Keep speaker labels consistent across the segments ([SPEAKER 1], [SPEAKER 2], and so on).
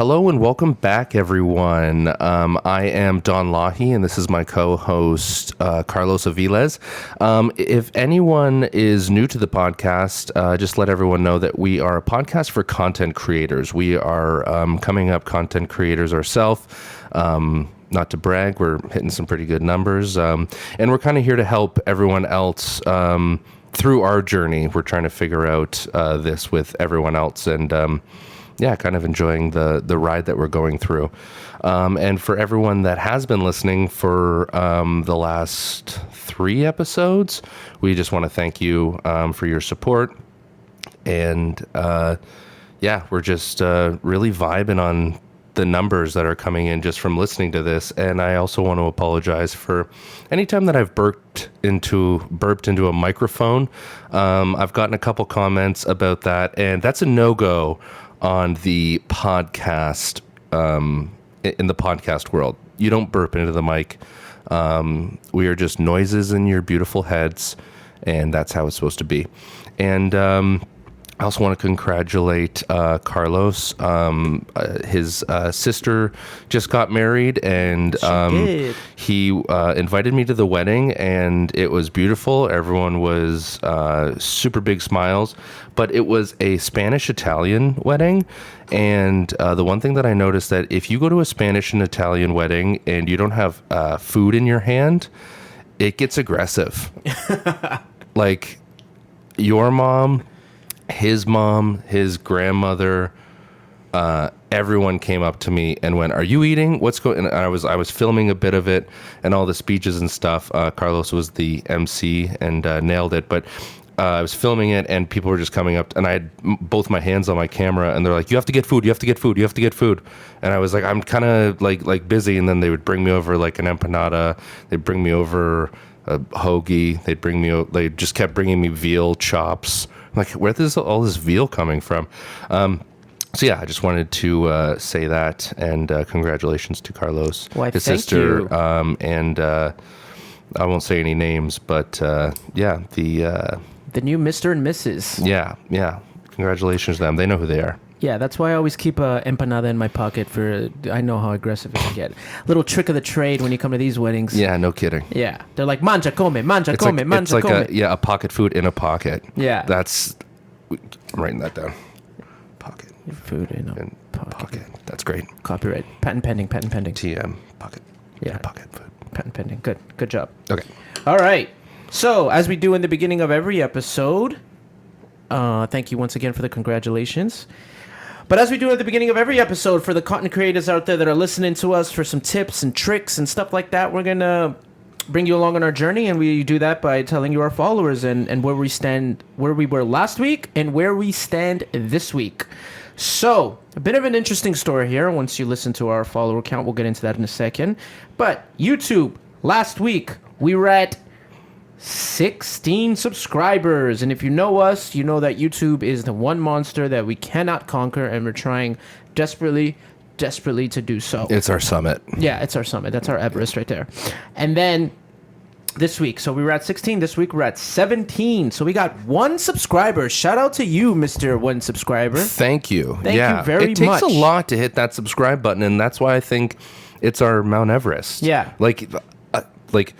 [SPEAKER 1] Hello and welcome back, everyone. I am Don Lahi, and this is my co-host, Carlos Aviles. If anyone is new to the podcast, just let everyone know that we are a podcast for content creators. We are coming up content creators ourselves. Not to brag, we're hitting some pretty good numbers. And we're kind of here to help everyone else through our journey. We're trying to figure out this with everyone else, and kind of enjoying the ride that we're going through. And for everyone that has been listening for the last 3 episodes, we just want to thank you for your support. And we're just really vibing on the numbers that are coming in just from listening to this. And I also want to apologize for any time that I've burped into a microphone. I've gotten a couple comments about that, and that's a no-go on the podcast, in the podcast world. You don't burp into the mic. We are just noises in your beautiful heads, and that's how it's supposed to be. And I also want to congratulate Carlos. His sister just got married, and he invited me to the wedding, and it was beautiful. Everyone was super big smiles, but it was a Spanish-Italian wedding. And the one thing that I noticed, that if you go to a Spanish and Italian wedding and you don't have food in your hand, it gets aggressive. Like your mom, his mom, his grandmother, everyone came up to me and went, "Are you eating? What's going?" And I was filming a bit of it and all the speeches and stuff. Carlos was the MC and nailed it. But I was filming it, and people were just coming up, and I had both my hands on my camera, and they're like, "You have to get food. You have to get food. You have to get food." And I was like, "I'm kind of like busy." And then they would bring me over like an empanada. They'd bring me over a hoagie. They just kept bringing me veal chops. I'm like, where is all this veal coming from? I just wanted to say that, and congratulations to Carlos, his sister, and I won't say any names, but the
[SPEAKER 2] new Mr. and Mrs.
[SPEAKER 1] Yeah, congratulations to them. They know who they are.
[SPEAKER 2] Yeah, that's why I always keep a empanada in my pocket I know how aggressive it can get. Little trick of the trade when you come to these weddings.
[SPEAKER 1] Yeah, no kidding.
[SPEAKER 2] Yeah, they're like, manja come, manja come, manja come.
[SPEAKER 1] It's like a pocket food in a pocket.
[SPEAKER 2] Yeah.
[SPEAKER 1] I'm writing that down. Pocket.
[SPEAKER 2] Food in a pocket.
[SPEAKER 1] That's great.
[SPEAKER 2] Copyright. Patent pending.
[SPEAKER 1] TM, pocket.
[SPEAKER 2] Yeah.
[SPEAKER 1] Pocket food.
[SPEAKER 2] Patent pending. Good job.
[SPEAKER 1] Okay.
[SPEAKER 2] All right. So, as we do in the beginning of every episode, thank you once again for the congratulations. But as we do at the beginning of every episode, for the content creators out there that are listening to us for some tips and tricks and stuff like that, we're going to bring you along on our journey, and we do that by telling you our followers and where we stand, where we were last week and where we stand this week. So, a bit of an interesting story here. Once you listen to our follower count, we'll get into that in a second. But YouTube, last week, we were at 16 subscribers, and if you know us, you know that YouTube is the one monster that we cannot conquer, and we're trying desperately to do so.
[SPEAKER 1] It's our summit.
[SPEAKER 2] Yeah, it's our summit. That's our Everest right there. And then this week, so we were at 16. This week we're at 17. So we got 1 subscriber. Shout out to you, Mr. 1 subscriber.
[SPEAKER 1] Thank you.
[SPEAKER 2] Thank you very much.
[SPEAKER 1] It takes a lot to hit that subscribe button, and that's why I think it's our Mount Everest.
[SPEAKER 2] Yeah.
[SPEAKER 1] Like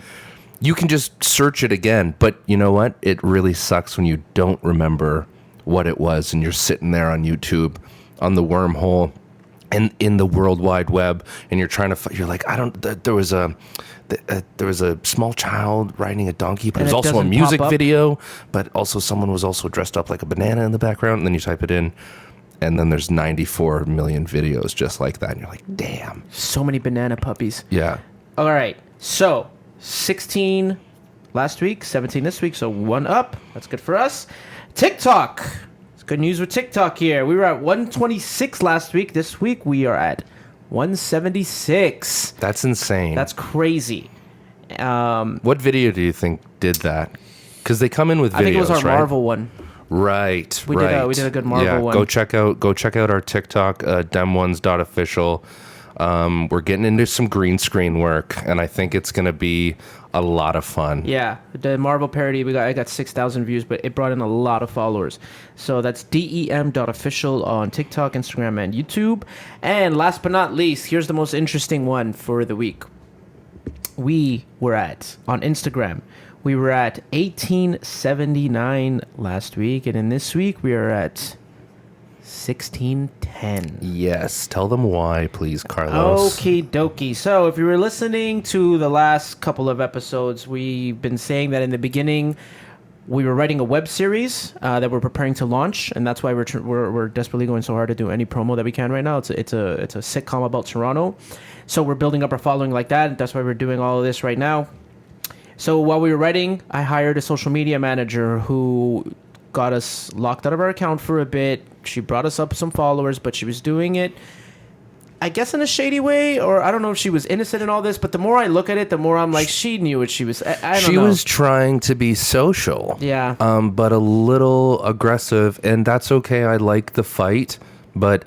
[SPEAKER 1] you can just search it again, but you know what? It really sucks when you don't remember what it was, and you're sitting there on YouTube, on the wormhole, and in the World Wide Web, and you're trying to. You're like, there was a small child riding a donkey, but it was also a music video, but also someone was also dressed up like a banana in the background, and then you type it in, and then there's 94 million videos just like that, and you're like, damn.
[SPEAKER 2] So many banana puppies.
[SPEAKER 1] Yeah.
[SPEAKER 2] All right, so 16 last week, 17 this week, so 1 up. That's good for us. TikTok. It's good news with TikTok here. We were at 126 last week. This week we are at 176.
[SPEAKER 1] That's insane.
[SPEAKER 2] That's crazy.
[SPEAKER 1] What video do you think did that? Because they come in with videos,
[SPEAKER 2] I think it was our
[SPEAKER 1] right?
[SPEAKER 2] Marvel one.
[SPEAKER 1] Right.
[SPEAKER 2] We did a good Marvel one.
[SPEAKER 1] Go check out our TikTok, DemOnes.Official. We're getting into some green screen work, and I think it's going to be a lot of fun.
[SPEAKER 2] Yeah, the Marvel parody, I got 6,000 views, but it brought in a lot of followers. So that's DEM.Official on TikTok, Instagram, and YouTube. And last but not least, here's the most interesting one for the week. We were on Instagram, we were at 1879 last week, and in this week we are at 1610.
[SPEAKER 1] Yes, tell them why, please, Carlos.
[SPEAKER 2] Okie dokie. So if you were listening to the last couple of episodes, we've been saying that in the beginning we were writing a web series that we're preparing to launch, and that's why we're desperately going so hard to do any promo that we can right now. It's a sitcom about Toronto, so we're building up our following like that. That's why we're doing all of this right now. So while we were writing, I hired a social media manager who got us locked out of our account for a bit. She brought us up some followers, but she was doing it, I guess, in a shady way, or I don't know if she was innocent in all this, but the more I look at it, the more I'm like, she knew what she was. I don't know.
[SPEAKER 1] She was trying to be social.
[SPEAKER 2] Yeah.
[SPEAKER 1] But a little aggressive, and that's okay. I like the fight, but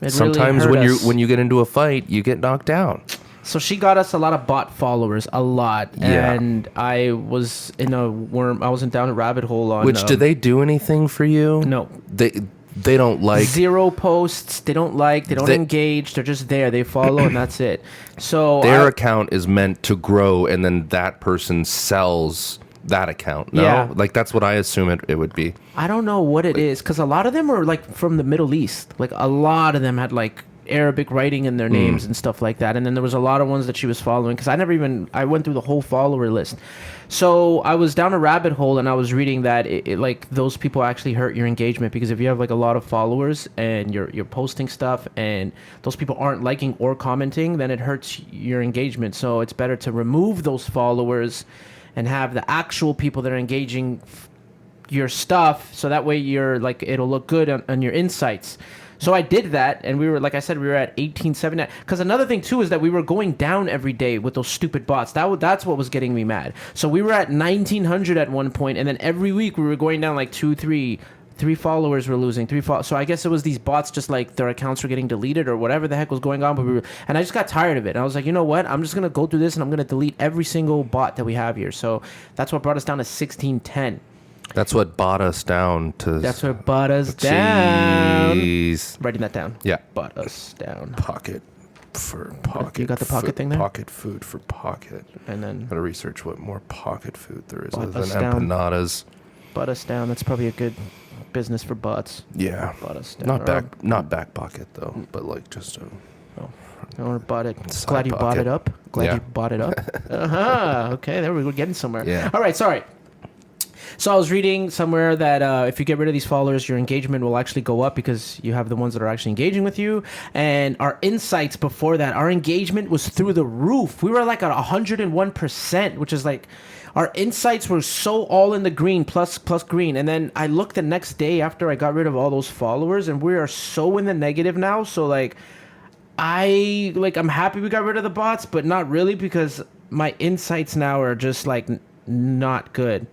[SPEAKER 1] sometimes
[SPEAKER 2] really
[SPEAKER 1] when you get into a fight, you get knocked out.
[SPEAKER 2] So she got us a lot of bot followers, a lot,
[SPEAKER 1] Yeah.
[SPEAKER 2] and I was in a worm. I wasn't down a rabbit hole on.
[SPEAKER 1] Which, do they do anything for you?
[SPEAKER 2] No.
[SPEAKER 1] They don't like.
[SPEAKER 2] Zero posts. They don't like. They don't engage. They're just there. They follow, and that's it. So
[SPEAKER 1] Their account is meant to grow, and then that person sells that account. No,
[SPEAKER 2] Yeah.
[SPEAKER 1] like that's what I assume it would be.
[SPEAKER 2] I don't know what it is, because a lot of them are like from the Middle East. Like a lot of them had like Arabic writing in their names and stuff like that. And then there was a lot of ones that she was following, because I went through the whole follower list. So I was down a rabbit hole, and I was reading that like those people actually hurt your engagement, because if you have like a lot of followers and you're posting stuff and those people aren't liking or commenting, then it hurts your engagement. So it's better to remove those followers and have the actual people that are engaging your stuff, so that way you're like, it'll look good on your insights. So I did that, and we were, like I said, we were at 1879. Because another thing too is that we were going down every day with those stupid bots. That's what was getting me mad. So we were at 1900 at one point, and then every week we were going down like 2-3 followers were losing. So I guess it was these bots, just like their accounts were getting deleted or whatever the heck was going on. But and I just got tired of it. And I was like, you know what? I'm just gonna go through this, and I'm gonna delete every single bot that we have here. So that's what brought us down to 1610.
[SPEAKER 1] That's what bought us down to.
[SPEAKER 2] That's what bought us down.
[SPEAKER 1] Jeez.
[SPEAKER 2] Writing that down.
[SPEAKER 1] Yeah.
[SPEAKER 2] Bought us down.
[SPEAKER 1] Pocket for pocket.
[SPEAKER 2] You got the pocket thing there?
[SPEAKER 1] Pocket food for pocket.
[SPEAKER 2] And then
[SPEAKER 1] Gotta research what more pocket food there is
[SPEAKER 2] Bought
[SPEAKER 1] other
[SPEAKER 2] us
[SPEAKER 1] than
[SPEAKER 2] down.
[SPEAKER 1] empanadas.
[SPEAKER 2] bought us down. That's probably a good business for bots.
[SPEAKER 1] Yeah.
[SPEAKER 2] Bought us down.
[SPEAKER 1] Not back pocket though, but like just a.
[SPEAKER 2] Or bought it.
[SPEAKER 1] Side
[SPEAKER 2] Glad you bought
[SPEAKER 1] pocket.
[SPEAKER 2] it up. Glad
[SPEAKER 1] Yeah.
[SPEAKER 2] you bought it up. Uh-huh. Okay, there we go. We're getting somewhere.
[SPEAKER 1] Yeah.
[SPEAKER 2] All right, sorry. So I was reading somewhere that if you get rid of these followers, your engagement will actually go up, because you have the ones that are actually engaging with you. And our insights before that, our engagement was through the roof. We were like at 101%, which is like, our insights were so all in the green, plus green. And then I looked the next day after I got rid of all those followers, and we are so in the negative now. So like, I'm happy we got rid of the bots, but not really, because my insights now are just like not good.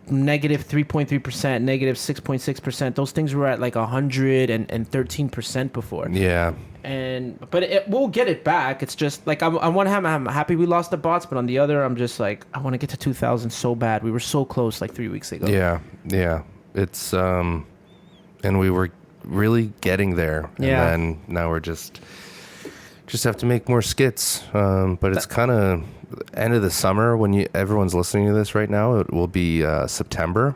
[SPEAKER 2] Negative 3.3%, negative 6.6%. Those things were at like 113% before.
[SPEAKER 1] Yeah.
[SPEAKER 2] But we'll get it back. It's just like, on one hand, I'm happy we lost the bots, but on the other, I'm just like, I want to get to 2,000 so bad. We were so close like 3 weeks ago.
[SPEAKER 1] Yeah. It's and we were really getting there.
[SPEAKER 2] Yeah.
[SPEAKER 1] And then now we're just have to make more skits. But it's kind of end of the summer when everyone's listening to this right now. It will be September.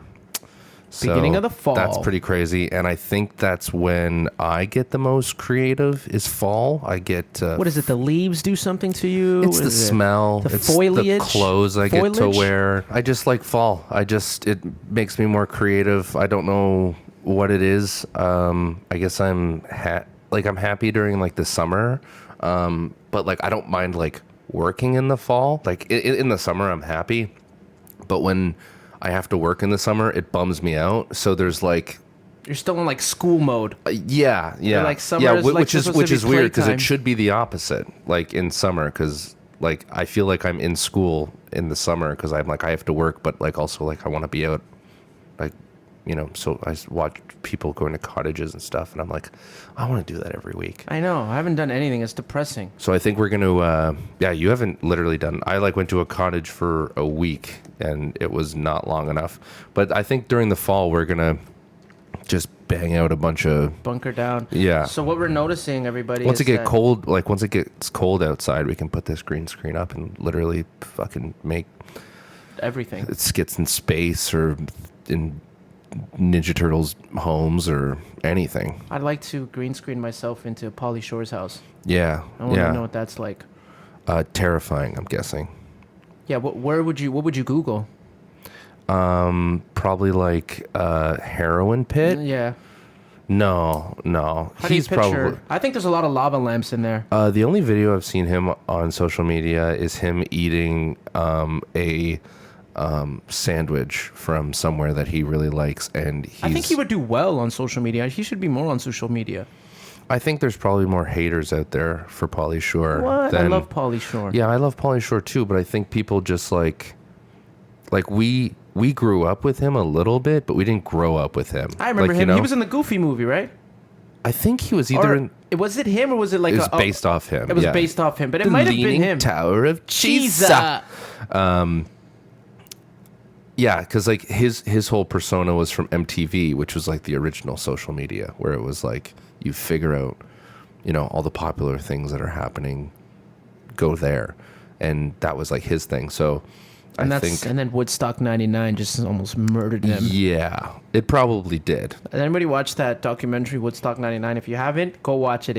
[SPEAKER 2] Beginning of the fall.
[SPEAKER 1] That's pretty crazy. And I think that's when I get the most creative, is fall. I get...
[SPEAKER 2] what is it? The leaves do something to you?
[SPEAKER 1] It's the smell.
[SPEAKER 2] The
[SPEAKER 1] it's
[SPEAKER 2] foliage?
[SPEAKER 1] the clothes I get to
[SPEAKER 2] Foliage?
[SPEAKER 1] wear. I just like fall. It makes me more creative. I don't know what it is. I guess I'm happy during like the summer. But like, I don't mind like working in the fall. Like in the summer, I'm happy. But when I have to work in the summer, it bums me out. So there's like...
[SPEAKER 2] You're still in like school mode.
[SPEAKER 1] Yeah.
[SPEAKER 2] Like summer is like
[SPEAKER 1] which is
[SPEAKER 2] supposed to be
[SPEAKER 1] weird, because
[SPEAKER 2] playtime.
[SPEAKER 1] it should be the opposite. Like in summer, because like I feel like I'm in school in the summer, because I'm like, I have to work, but like also like I want to be out like so I watch people going to cottages and stuff, and I'm like, I want to do that every week.
[SPEAKER 2] I know. I haven't done anything. It's depressing.
[SPEAKER 1] So I think we're going to, you haven't literally done, I went to a cottage for a week, and it was not long enough. But I think during the fall, we're going to just bang out a bunch of...
[SPEAKER 2] Bunker down.
[SPEAKER 1] Yeah.
[SPEAKER 2] So what we're noticing, everybody,
[SPEAKER 1] once it gets cold outside, we can put this green screen up and literally fucking make...
[SPEAKER 2] everything.
[SPEAKER 1] Skits in space or in Ninja Turtles homes or anything.
[SPEAKER 2] I'd like to green screen myself into Pauly Shore's house.
[SPEAKER 1] Yeah.
[SPEAKER 2] I want to know what that's like.
[SPEAKER 1] Terrifying, I'm guessing.
[SPEAKER 2] Yeah, what would you Google?
[SPEAKER 1] Probably like heroin pit.
[SPEAKER 2] Yeah.
[SPEAKER 1] No.
[SPEAKER 2] How do you picture? I think there's a lot of lava lamps in there.
[SPEAKER 1] The only video I've seen him on social media is him eating a sandwich from somewhere that he really likes, and
[SPEAKER 2] I think he would do well on social media. He should be more on social media.
[SPEAKER 1] I think there's probably more haters out there for Pauly Shore.
[SPEAKER 2] What? I love Pauly Shore.
[SPEAKER 1] Yeah, I love Pauly Shore too, but I think people just like we grew up with him a little bit, but we didn't grow up with him.
[SPEAKER 2] I remember him. He was in the Goofy movie, right?
[SPEAKER 1] I think he was either
[SPEAKER 2] was it him or was it like...
[SPEAKER 1] It was based off him.
[SPEAKER 2] It was based off him, but it might have been him.
[SPEAKER 1] Tower of Cheesa. Yeah, because like his whole persona was from MTV, which was like the original social media, where it was like you figure out, all the popular things that are happening, go there, and that was like his thing. So
[SPEAKER 2] and then Woodstock '99 just almost murdered him.
[SPEAKER 1] Yeah, it probably did.
[SPEAKER 2] Did anybody watch that documentary Woodstock '99? If you haven't, go watch it.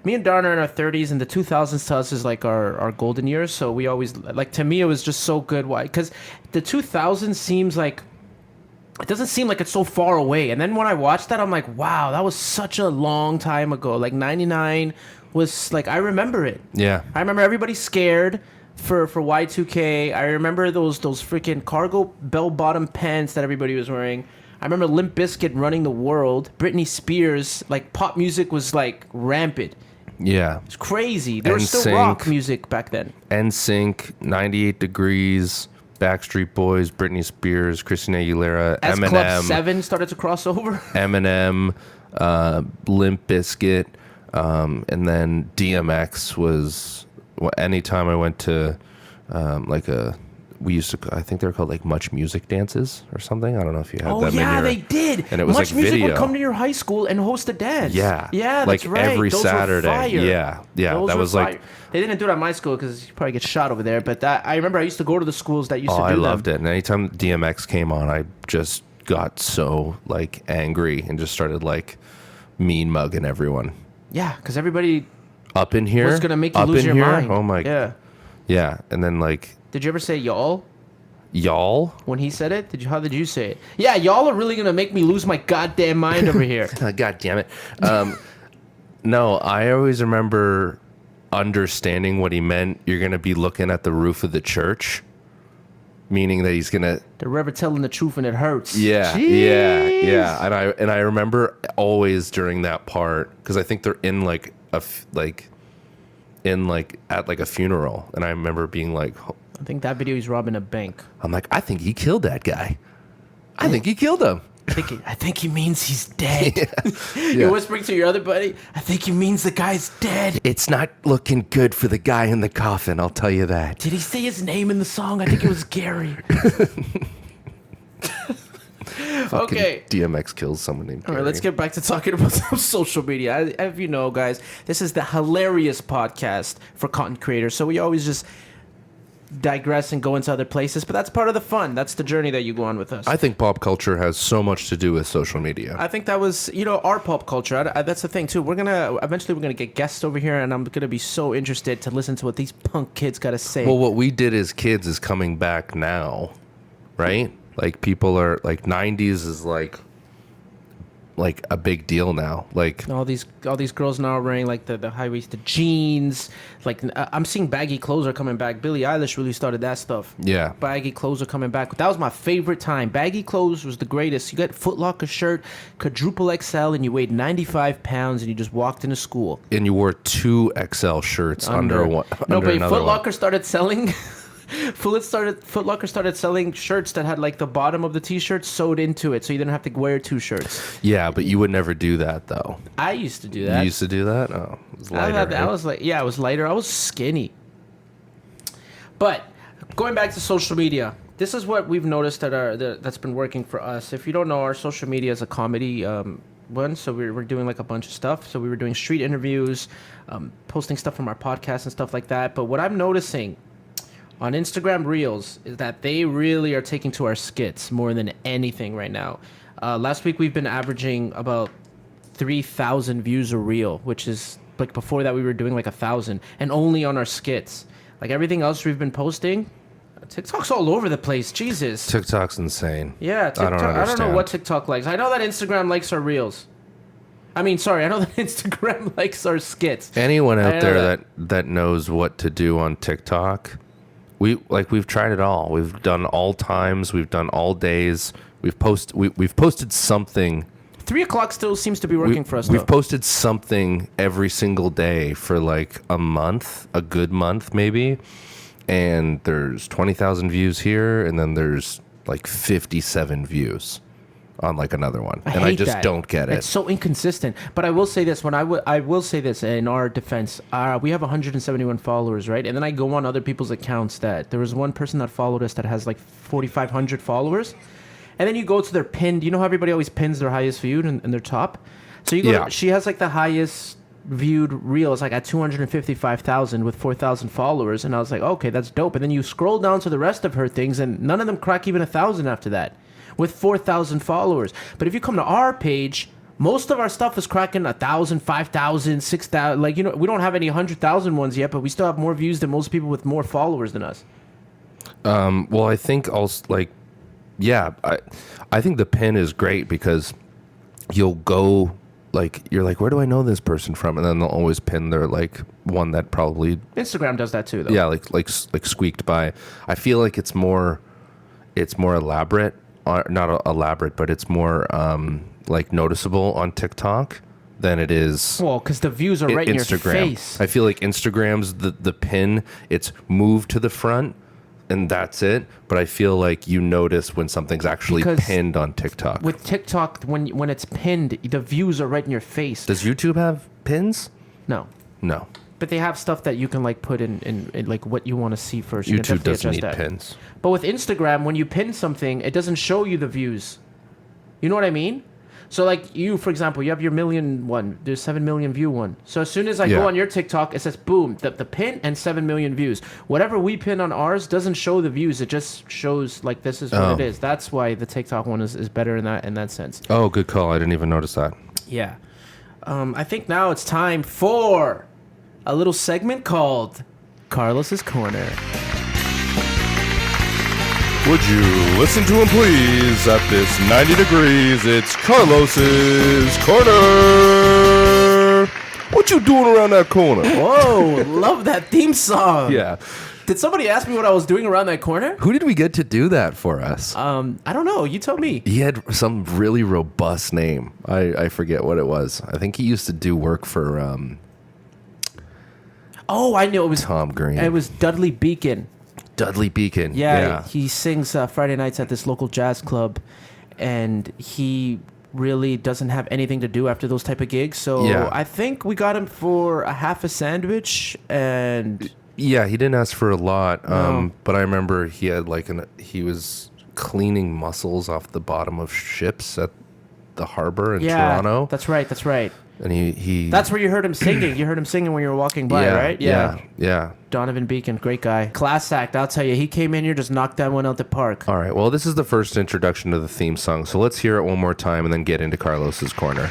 [SPEAKER 2] Me and Darn are in our 30s, and the 2000s to us is like our golden years. So we always to me it was just so good. Why? Because the 2000s seems like it doesn't seem like it's so far away. And then when I watched that, I'm like, wow, that was such a long time ago. Like '99 was like, I remember it.
[SPEAKER 1] Yeah,
[SPEAKER 2] I remember everybody scared for Y2K. I remember those freaking cargo bell-bottom pants that everybody was wearing. I remember Limp Bizkit running the world. Britney Spears, like pop music was like rampant.
[SPEAKER 1] Yeah,
[SPEAKER 2] it's crazy. There was still rock music back then.
[SPEAKER 1] NSYNC, 98 Degrees, Backstreet Boys, Britney Spears, Christina Aguilera,
[SPEAKER 2] as
[SPEAKER 1] Eminem.
[SPEAKER 2] Club 7 started to cross over.
[SPEAKER 1] Eminem, Limp Bizkit, and then DMX was... anytime I went to I think they were called like Much Music dances or something. I don't know if you had them. Oh yeah,
[SPEAKER 2] they did.
[SPEAKER 1] And it was
[SPEAKER 2] Much
[SPEAKER 1] like
[SPEAKER 2] Music
[SPEAKER 1] video.
[SPEAKER 2] would come to your high school and host a dance.
[SPEAKER 1] Yeah,
[SPEAKER 2] that's
[SPEAKER 1] like
[SPEAKER 2] right.
[SPEAKER 1] every
[SPEAKER 2] Those
[SPEAKER 1] Saturday.
[SPEAKER 2] Were fire.
[SPEAKER 1] Yeah,
[SPEAKER 2] Those
[SPEAKER 1] that was
[SPEAKER 2] fire.
[SPEAKER 1] like...
[SPEAKER 2] They didn't do it at my school because you probably get shot over there. But I remember I used to go to the schools that used to do
[SPEAKER 1] I
[SPEAKER 2] them.
[SPEAKER 1] loved it. And anytime DMX came on, I just got so like angry and just started like mean mugging everyone.
[SPEAKER 2] Yeah, because everybody
[SPEAKER 1] up in here
[SPEAKER 2] was gonna make you lose your mind.
[SPEAKER 1] Oh my. Yeah, and then like...
[SPEAKER 2] Did you ever say y'all?
[SPEAKER 1] Y'all?
[SPEAKER 2] When he said it? How did you say it? Yeah, y'all are really going to make me lose my goddamn mind over here.
[SPEAKER 1] God damn it. No, I always remember understanding what he meant. You're going to be looking at the roof of the church, meaning that he's going to...
[SPEAKER 2] The Reverend telling the truth and it hurts.
[SPEAKER 1] Yeah,
[SPEAKER 2] Jeez.
[SPEAKER 1] yeah. And I remember always during that part, because I think they're in like at like a funeral, and I remember being like,
[SPEAKER 2] I think that video he's robbing a bank.
[SPEAKER 1] I'm like, I think he killed that guy. I think he killed him.
[SPEAKER 2] I think he means he's dead.
[SPEAKER 1] Yeah.
[SPEAKER 2] You're whispering to your other buddy, I think he means the guy's dead.
[SPEAKER 1] It's not looking good for the guy in the coffin, I'll tell you that.
[SPEAKER 2] Did he say his name in the song? I think it was Gary. Okay.
[SPEAKER 1] DMX kills someone named Gary.
[SPEAKER 2] All right, let's get back to talking about some social media. As you know, guys, this is the hilarious podcast for content creators. So we always just digress and go into other places, but that's part of the fun. That's the journey that you go on with us.
[SPEAKER 1] I think pop culture has so much to do with social media.
[SPEAKER 2] I think that was, our pop culture. That's the thing too. We're gonna get guests over here, and I'm gonna be so interested to listen to what these punk kids gotta say.
[SPEAKER 1] Well, what we did as kids is coming back now, right? Like people are like 90s is like a big deal now. Like
[SPEAKER 2] all these girls now are wearing like the high-waisted jeans. Like I'm seeing baggy clothes are coming back. Billie Eilish really started that stuff.
[SPEAKER 1] Yeah,
[SPEAKER 2] baggy clothes are coming back. That was my favorite time. Baggy clothes was the greatest. You got Foot Locker shirt, quadruple XL, and you weighed 95 pounds, and you just walked into school.
[SPEAKER 1] And you wore 2 XL shirts under one.
[SPEAKER 2] No,
[SPEAKER 1] under
[SPEAKER 2] but Foot Locker started selling Foot Locker started selling shirts that had like the bottom of the t-shirt sewed into it, so you didn't have to wear two shirts.
[SPEAKER 1] Yeah, but you would never do that though.
[SPEAKER 2] I used to do that.
[SPEAKER 1] You used to do that? Oh, it was lighter.
[SPEAKER 2] I was like, yeah, I was lighter. I was skinny. But going back to social media, this is what we've noticed that's been working for us. If you don't know, our social media is a comedy one, so we're doing like a bunch of stuff. So we were doing street interviews, posting stuff from our podcast and stuff like that. But what I'm noticing on Instagram Reels is that they really are taking to our skits more than anything right now. Last week we've been averaging about 3,000 views a reel, which is like before that we were doing like 1,000, and only on our skits. Like everything else we've been posting, TikTok's all over the place. Jesus.
[SPEAKER 1] TikTok's insane.
[SPEAKER 2] Yeah, TikTok. I don't know what TikTok likes. I know that Instagram likes our reels. I know that Instagram likes our skits.
[SPEAKER 1] Anyone out there that knows what to do on TikTok, we've tried it all. We've done all times. We've done all days. We've posted something.
[SPEAKER 2] 3 o'clock still seems to be working for us.
[SPEAKER 1] We've posted something every single day for like a month, a good month maybe. And there's 20,000 views here, and then there's like 57 views on like another one. I just don't get it.
[SPEAKER 2] It's so inconsistent. But I will say this, I will say this in our defense, we have 171 followers, right? And then I go on other people's accounts that there was one person that followed us that has like 4,500 followers. And then you go to their pinned, you know how everybody always pins their highest viewed and their top? So you go, she has like the highest viewed reel. It's like at 255,000 with 4,000 followers. And I was like, okay, that's dope. And then you scroll down to the rest of her things and none of them crack even 1,000 after that with 4,000 followers. But if you come to our page, most of our stuff is cracking 1,000, 5,000, 6,000. Like, you know, we don't have any 100,000 ones yet, but we still have more views than most people with more followers than us.
[SPEAKER 1] Well, I think also like, yeah, I think the pin is great because you'll go like, you're like, where do I know this person from? And then they'll always pin their like one that probably
[SPEAKER 2] Instagram does that too, though.
[SPEAKER 1] Yeah, like squeaked by. I feel like it's more elaborate, not elaborate, but it's more like noticeable on TikTok than it is.
[SPEAKER 2] Well, because the views are right
[SPEAKER 1] Instagram.
[SPEAKER 2] In your face.
[SPEAKER 1] I feel like Instagram's the pin. It's moved to the front. And that's it. But I feel like you notice when something's actually pinned on TikTok.
[SPEAKER 2] With TikTok, when it's pinned, the views are right in your face.
[SPEAKER 1] Does YouTube have pins?
[SPEAKER 2] No. But they have stuff that you can like put in like what you want to see first.
[SPEAKER 1] YouTube doesn't need pins.
[SPEAKER 2] But with Instagram, when you pin something, it doesn't show you the views. You know what I mean? So like you, for example, you have your million one. There's 7 million view one. So as soon as I go on your TikTok, it says boom, the pin and 7 million views. Whatever we pin on ours doesn't show the views. It just shows like this is what it is. That's why the TikTok one is better in that sense.
[SPEAKER 1] Oh, good call. I didn't even notice that.
[SPEAKER 2] Yeah. I think now it's time for a little segment called Carlos's Corner.
[SPEAKER 1] Would you listen to him, please? At this 90 degrees, it's Carlos's Corner. What you doing around that corner?
[SPEAKER 2] Whoa, love that theme song.
[SPEAKER 1] Yeah.
[SPEAKER 2] Did somebody ask me what I was doing around that corner?
[SPEAKER 1] Who did we get to do that for us?
[SPEAKER 2] I don't know. You tell me.
[SPEAKER 1] He had some really robust name. I forget what it was. I think he used to do work for
[SPEAKER 2] Oh, I knew it was
[SPEAKER 1] Tom Green.
[SPEAKER 2] It was Dudley Beacon.
[SPEAKER 1] Dudley Beacon.
[SPEAKER 2] Yeah. He sings Friday nights at this local jazz club, and he really doesn't have anything to do after those type of gigs. So I think we got him for a half a sandwich and.
[SPEAKER 1] Yeah, he didn't ask for a lot, but I remember he had he was cleaning mussels off the bottom of ships at the harbor in Toronto.
[SPEAKER 2] That's right.
[SPEAKER 1] And he
[SPEAKER 2] that's where you heard him singing. You heard him singing when you were walking by, right?
[SPEAKER 1] Yeah.
[SPEAKER 2] Donovan Beacon, great guy. Class act, I'll tell you. He came in here, just knocked that one out the park.
[SPEAKER 1] All right, well, this is the first introduction to the theme song, so let's hear it one more time and then get into Carlos's Corner.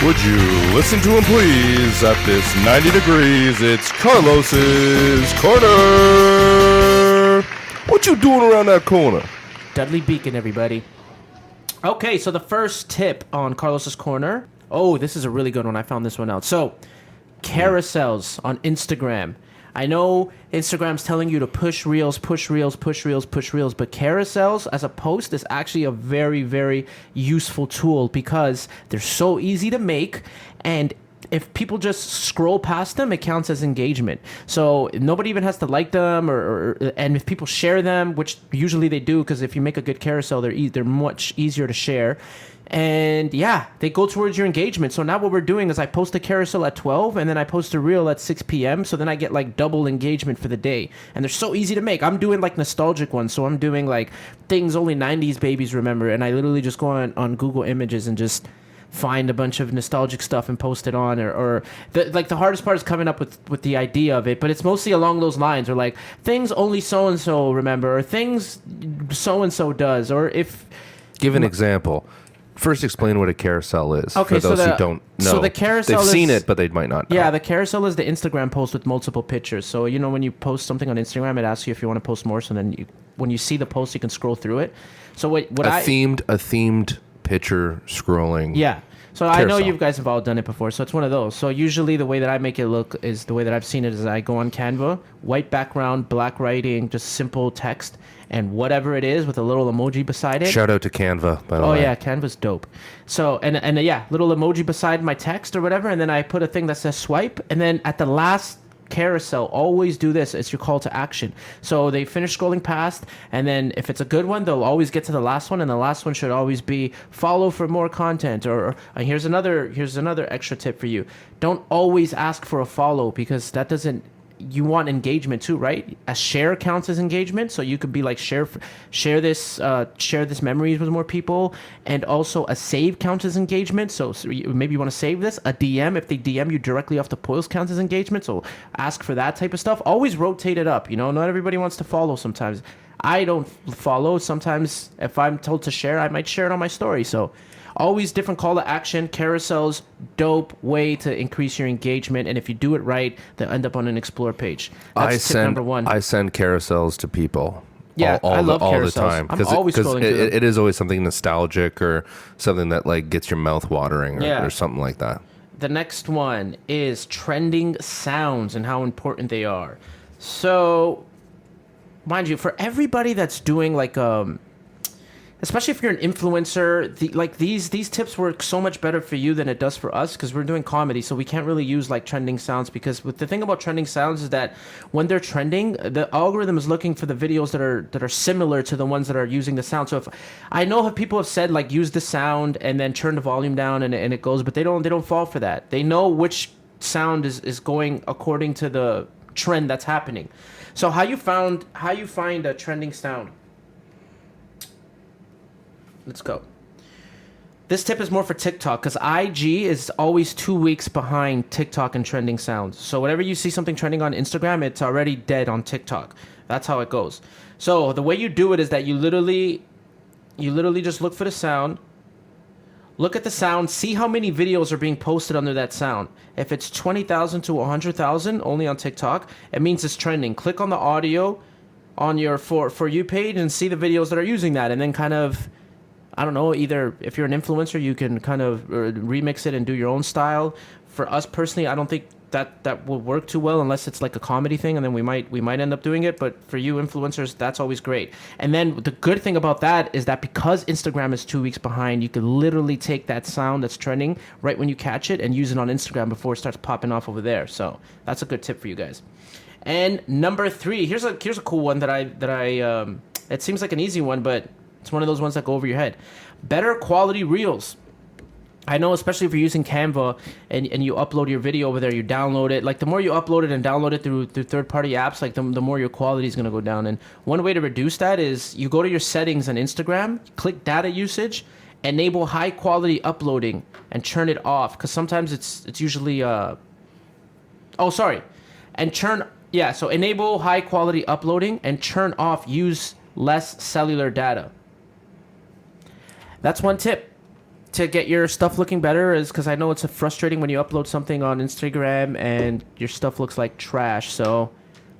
[SPEAKER 1] Would you listen to him, please? At this 90 degrees, it's Carlos's Corner. What you doing around that corner?
[SPEAKER 2] Dudley Beacon, everybody. Okay, so the first tip on Carlos's Corner. Oh, this is a really good one. I found this one out. So, carousels on Instagram. I know Instagram's telling you to push reels, but carousels as a post is actually a very, very useful tool because they're so easy to make and if people just scroll past them, it counts as engagement. So nobody even has to like them, and if people share them, which usually they do, because if you make a good carousel, they're much easier to share. And yeah, they go towards your engagement. So now what we're doing is I post a carousel at 12 and then I post a reel at 6 p.m. So then I get like double engagement for the day. And they're so easy to make. I'm doing like nostalgic ones. So I'm doing like things only 90s babies remember. And I literally just go on Google Images and just find a bunch of nostalgic stuff and post it on, or the hardest part is coming up with the idea of it, but it's mostly along those lines, or like things only so and so remember, or things so and so does, or if
[SPEAKER 1] give an example. First, explain what a carousel is
[SPEAKER 2] okay,
[SPEAKER 1] for those who don't know.
[SPEAKER 2] So the carousel
[SPEAKER 1] they've seen it, but they might not know.
[SPEAKER 2] Yeah, the carousel is the Instagram post with multiple pictures. So you know when you post something on Instagram, it asks you if you want to post more. So then when you see the post, you can scroll through it. So what a
[SPEAKER 1] themed picture scrolling.
[SPEAKER 2] Yeah. So
[SPEAKER 1] carousel.
[SPEAKER 2] I know you guys have all done it before. So it's one of those. So usually the way that I make it look is the way that I've seen it is I go on Canva, white background, black writing, just simple text, and whatever it is with a little emoji beside it.
[SPEAKER 1] Shout out to Canva, by the way.
[SPEAKER 2] Oh yeah, Canva's dope. So and yeah, little emoji beside my text or whatever, and then I put a thing that says swipe, and then at the last carousel, always do this. It's your call to action. So they finish scrolling past, and then if it's a good one, they'll always get to the last one, and the last one should always be follow for more content. Or here's another extra tip for you. Don't always ask for a follow, because that doesn't. You want engagement too, right? A share counts as engagement, so you could be like share this memories with more people, and also a save counts as engagement. So maybe you want to save this. A DM, if they DM you directly off the post, counts as engagement. So ask for that type of stuff. Always rotate it up. You know, not everybody wants to follow. Sometimes I don't follow. Sometimes if I'm told to share, I might share it on my story. So always different call to action. Carousels, dope way to increase your engagement, and if you do it right, they'll end up on an explore page. That's tip number one.
[SPEAKER 1] I send carousels to people.
[SPEAKER 2] Yeah, I love
[SPEAKER 1] all
[SPEAKER 2] carousels.
[SPEAKER 1] the time.
[SPEAKER 2] I'm always scrolling through them.
[SPEAKER 1] It is always something nostalgic or something that like gets your mouth watering or something like that.
[SPEAKER 2] The next one is trending sounds and how important they are. So, mind you, for everybody that's doing like especially if you're an influencer, these tips work so much better for you than it does for us, because we're doing comedy, so we can't really use like trending sounds, because the thing about trending sounds is that when they're trending, the algorithm is looking for the videos that are similar to the ones that are using the sound. So if I know people have said like use the sound and then turn the volume down and it goes, but they don't fall for that. They know which sound is going according to the trend that's happening. So how you find a trending sound? Let's go. This tip is more for TikTok, because IG is always 2 weeks behind TikTok and trending sounds. So whenever you see something trending on Instagram, it's already dead on TikTok. That's how it goes. So the way you do it is that you literally just look for the sound, look at the sound, see how many videos are being posted under that sound. If it's 20,000 to 100,000 only on TikTok, it means it's trending. Click on the audio on your For You page and see the videos that are using that, and then kind of, I don't know, either if you're an influencer, you can kind of remix it and do your own style. For us personally, I don't think that will work too well unless it's like a comedy thing, and then we might end up doing it. But for you influencers, that's always great. And then the good thing about that is that because Instagram is 2 weeks behind, you can literally take that sound that's trending right when you catch it and use it on Instagram before it starts popping off over there. So that's a good tip for you guys. And number 3, here's a cool one that I it seems like an easy one, but it's one of those ones that go over your head. Better quality reels. I know, especially if you're using Canva and you upload your video over there, you download it. Like the more you upload it and download it through third-party apps, like the more your quality is going to go down. And one way to reduce that is you go to your settings on Instagram, click data usage, enable high-quality uploading, and turn it off. Because sometimes it's usually... So enable high-quality uploading and turn off use less cellular data. That's one tip to get your stuff looking better, is because I know it's frustrating when you upload something on Instagram and your stuff looks like trash. So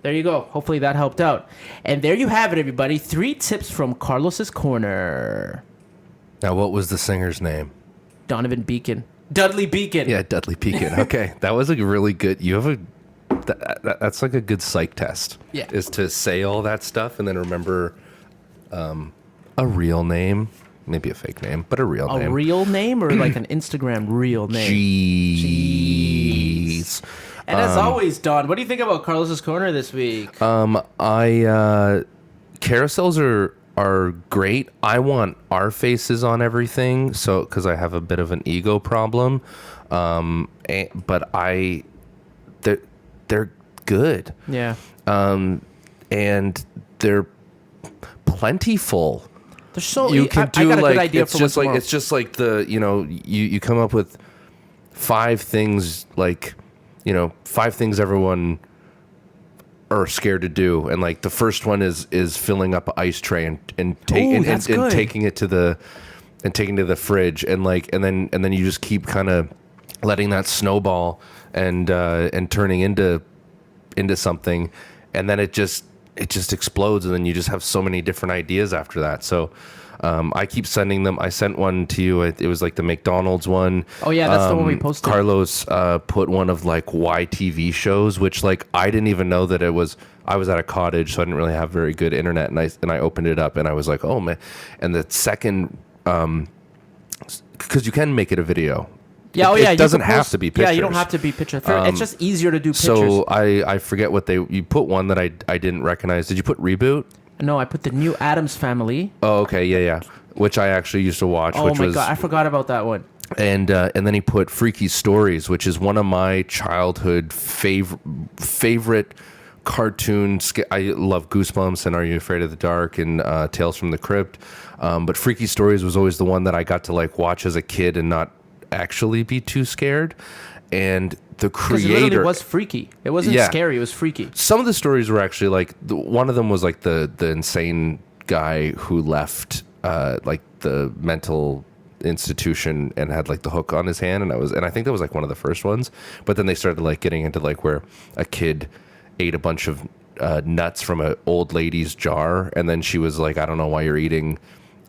[SPEAKER 2] there you go. Hopefully that helped out. And there you have it, everybody. 3 tips from Carlos's Corner.
[SPEAKER 1] Now, what was the singer's name?
[SPEAKER 2] Donovan Beacon. Dudley Beacon.
[SPEAKER 1] Yeah, Dudley Beacon. Okay, that was a really good... You have that's like a good psych test.
[SPEAKER 2] Yeah.
[SPEAKER 1] Is to say all that stuff and then remember a real name. maybe a fake name, but a real
[SPEAKER 2] A
[SPEAKER 1] name.
[SPEAKER 2] real name or like an Instagram real name?
[SPEAKER 1] Jeez.
[SPEAKER 2] And as always, Don, what do you think about Carlos's Corner this week?
[SPEAKER 1] Carousels are great. I want our faces on everything, so because I have a bit of an ego problem, but they're good.
[SPEAKER 2] Yeah.
[SPEAKER 1] And they're plentiful.
[SPEAKER 2] They're so
[SPEAKER 1] You can do
[SPEAKER 2] I got a
[SPEAKER 1] like
[SPEAKER 2] good idea
[SPEAKER 1] it's
[SPEAKER 2] for
[SPEAKER 1] just
[SPEAKER 2] one
[SPEAKER 1] like
[SPEAKER 2] tomorrow.
[SPEAKER 1] it's just like you come up with 5 things, like 5 things everyone are scared to do, and like the first one is filling up an ice tray and
[SPEAKER 2] that's good.
[SPEAKER 1] taking it to the fridge, and then you just keep kind of letting that snowball and turning into something, and then it just explodes, and then you just have so many different ideas after that. So I keep sending them. I sent one to you. It was like the McDonald's one.
[SPEAKER 2] Oh yeah, that's the one we posted.
[SPEAKER 1] Carlos put one of like YTV shows, which like I didn't even know that it was. I was at a cottage, so I didn't really have very good internet, and I opened it up, and I was like, oh man. And the second, because you can make it a video.
[SPEAKER 2] Yeah,
[SPEAKER 1] It doesn't have to be pictures.
[SPEAKER 2] Yeah, you don't have to be pictures. It's just easier to do pictures.
[SPEAKER 1] So I forget what you put one that I didn't recognize. Did you put Reboot?
[SPEAKER 2] No, I put the new Addams Family.
[SPEAKER 1] Oh, okay, yeah. Which I actually used to watch.
[SPEAKER 2] Oh my god, I forgot about that one.
[SPEAKER 1] And then he put Freaky Stories, which is one of my childhood favorite cartoons. I love Goosebumps and Are You Afraid of the Dark and Tales from the Crypt. But Freaky Stories was always the one that I got to like watch as a kid and not actually be too scared. And the creator,
[SPEAKER 2] it literally was freaky. It wasn't scary. It was freaky.
[SPEAKER 1] Some of the stories were actually like one of them was like the insane guy who left like the mental institution and had like the hook on his hand, and I think that was like one of the first ones. But then they started like getting into like where a kid ate a bunch of nuts from an old lady's jar, and then she was like, I don't know why you're eating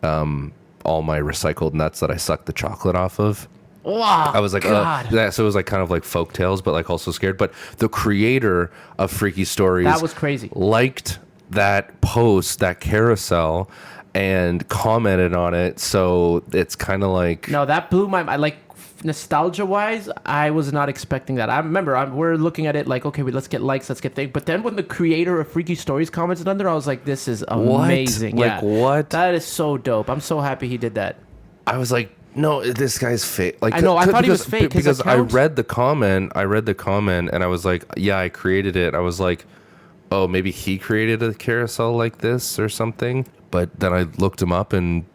[SPEAKER 1] all my recycled nuts that I sucked the chocolate off of.
[SPEAKER 2] Wow,
[SPEAKER 1] I was like, so it was like kind of like folk tales, but like also scared. But the creator of Freaky Stories,
[SPEAKER 2] that was crazy,
[SPEAKER 1] liked that post, that carousel, and commented on it. So it's kind of like,
[SPEAKER 2] no, that blew my mind. Like nostalgia wise, I was not expecting that. I remember we're looking at it like, okay, let's get likes, let's get things. But then when the creator of Freaky Stories commented under, I was like, this is amazing.
[SPEAKER 1] What? Like what?
[SPEAKER 2] That is so dope. I'm so happy he did that.
[SPEAKER 1] I was like, no, this guy's fake. Like,
[SPEAKER 2] I know. I thought he was fake
[SPEAKER 1] because I read the comment. And I was like, yeah, I created it. I was like, oh, maybe he created a carousel like this or something. But then I looked him up and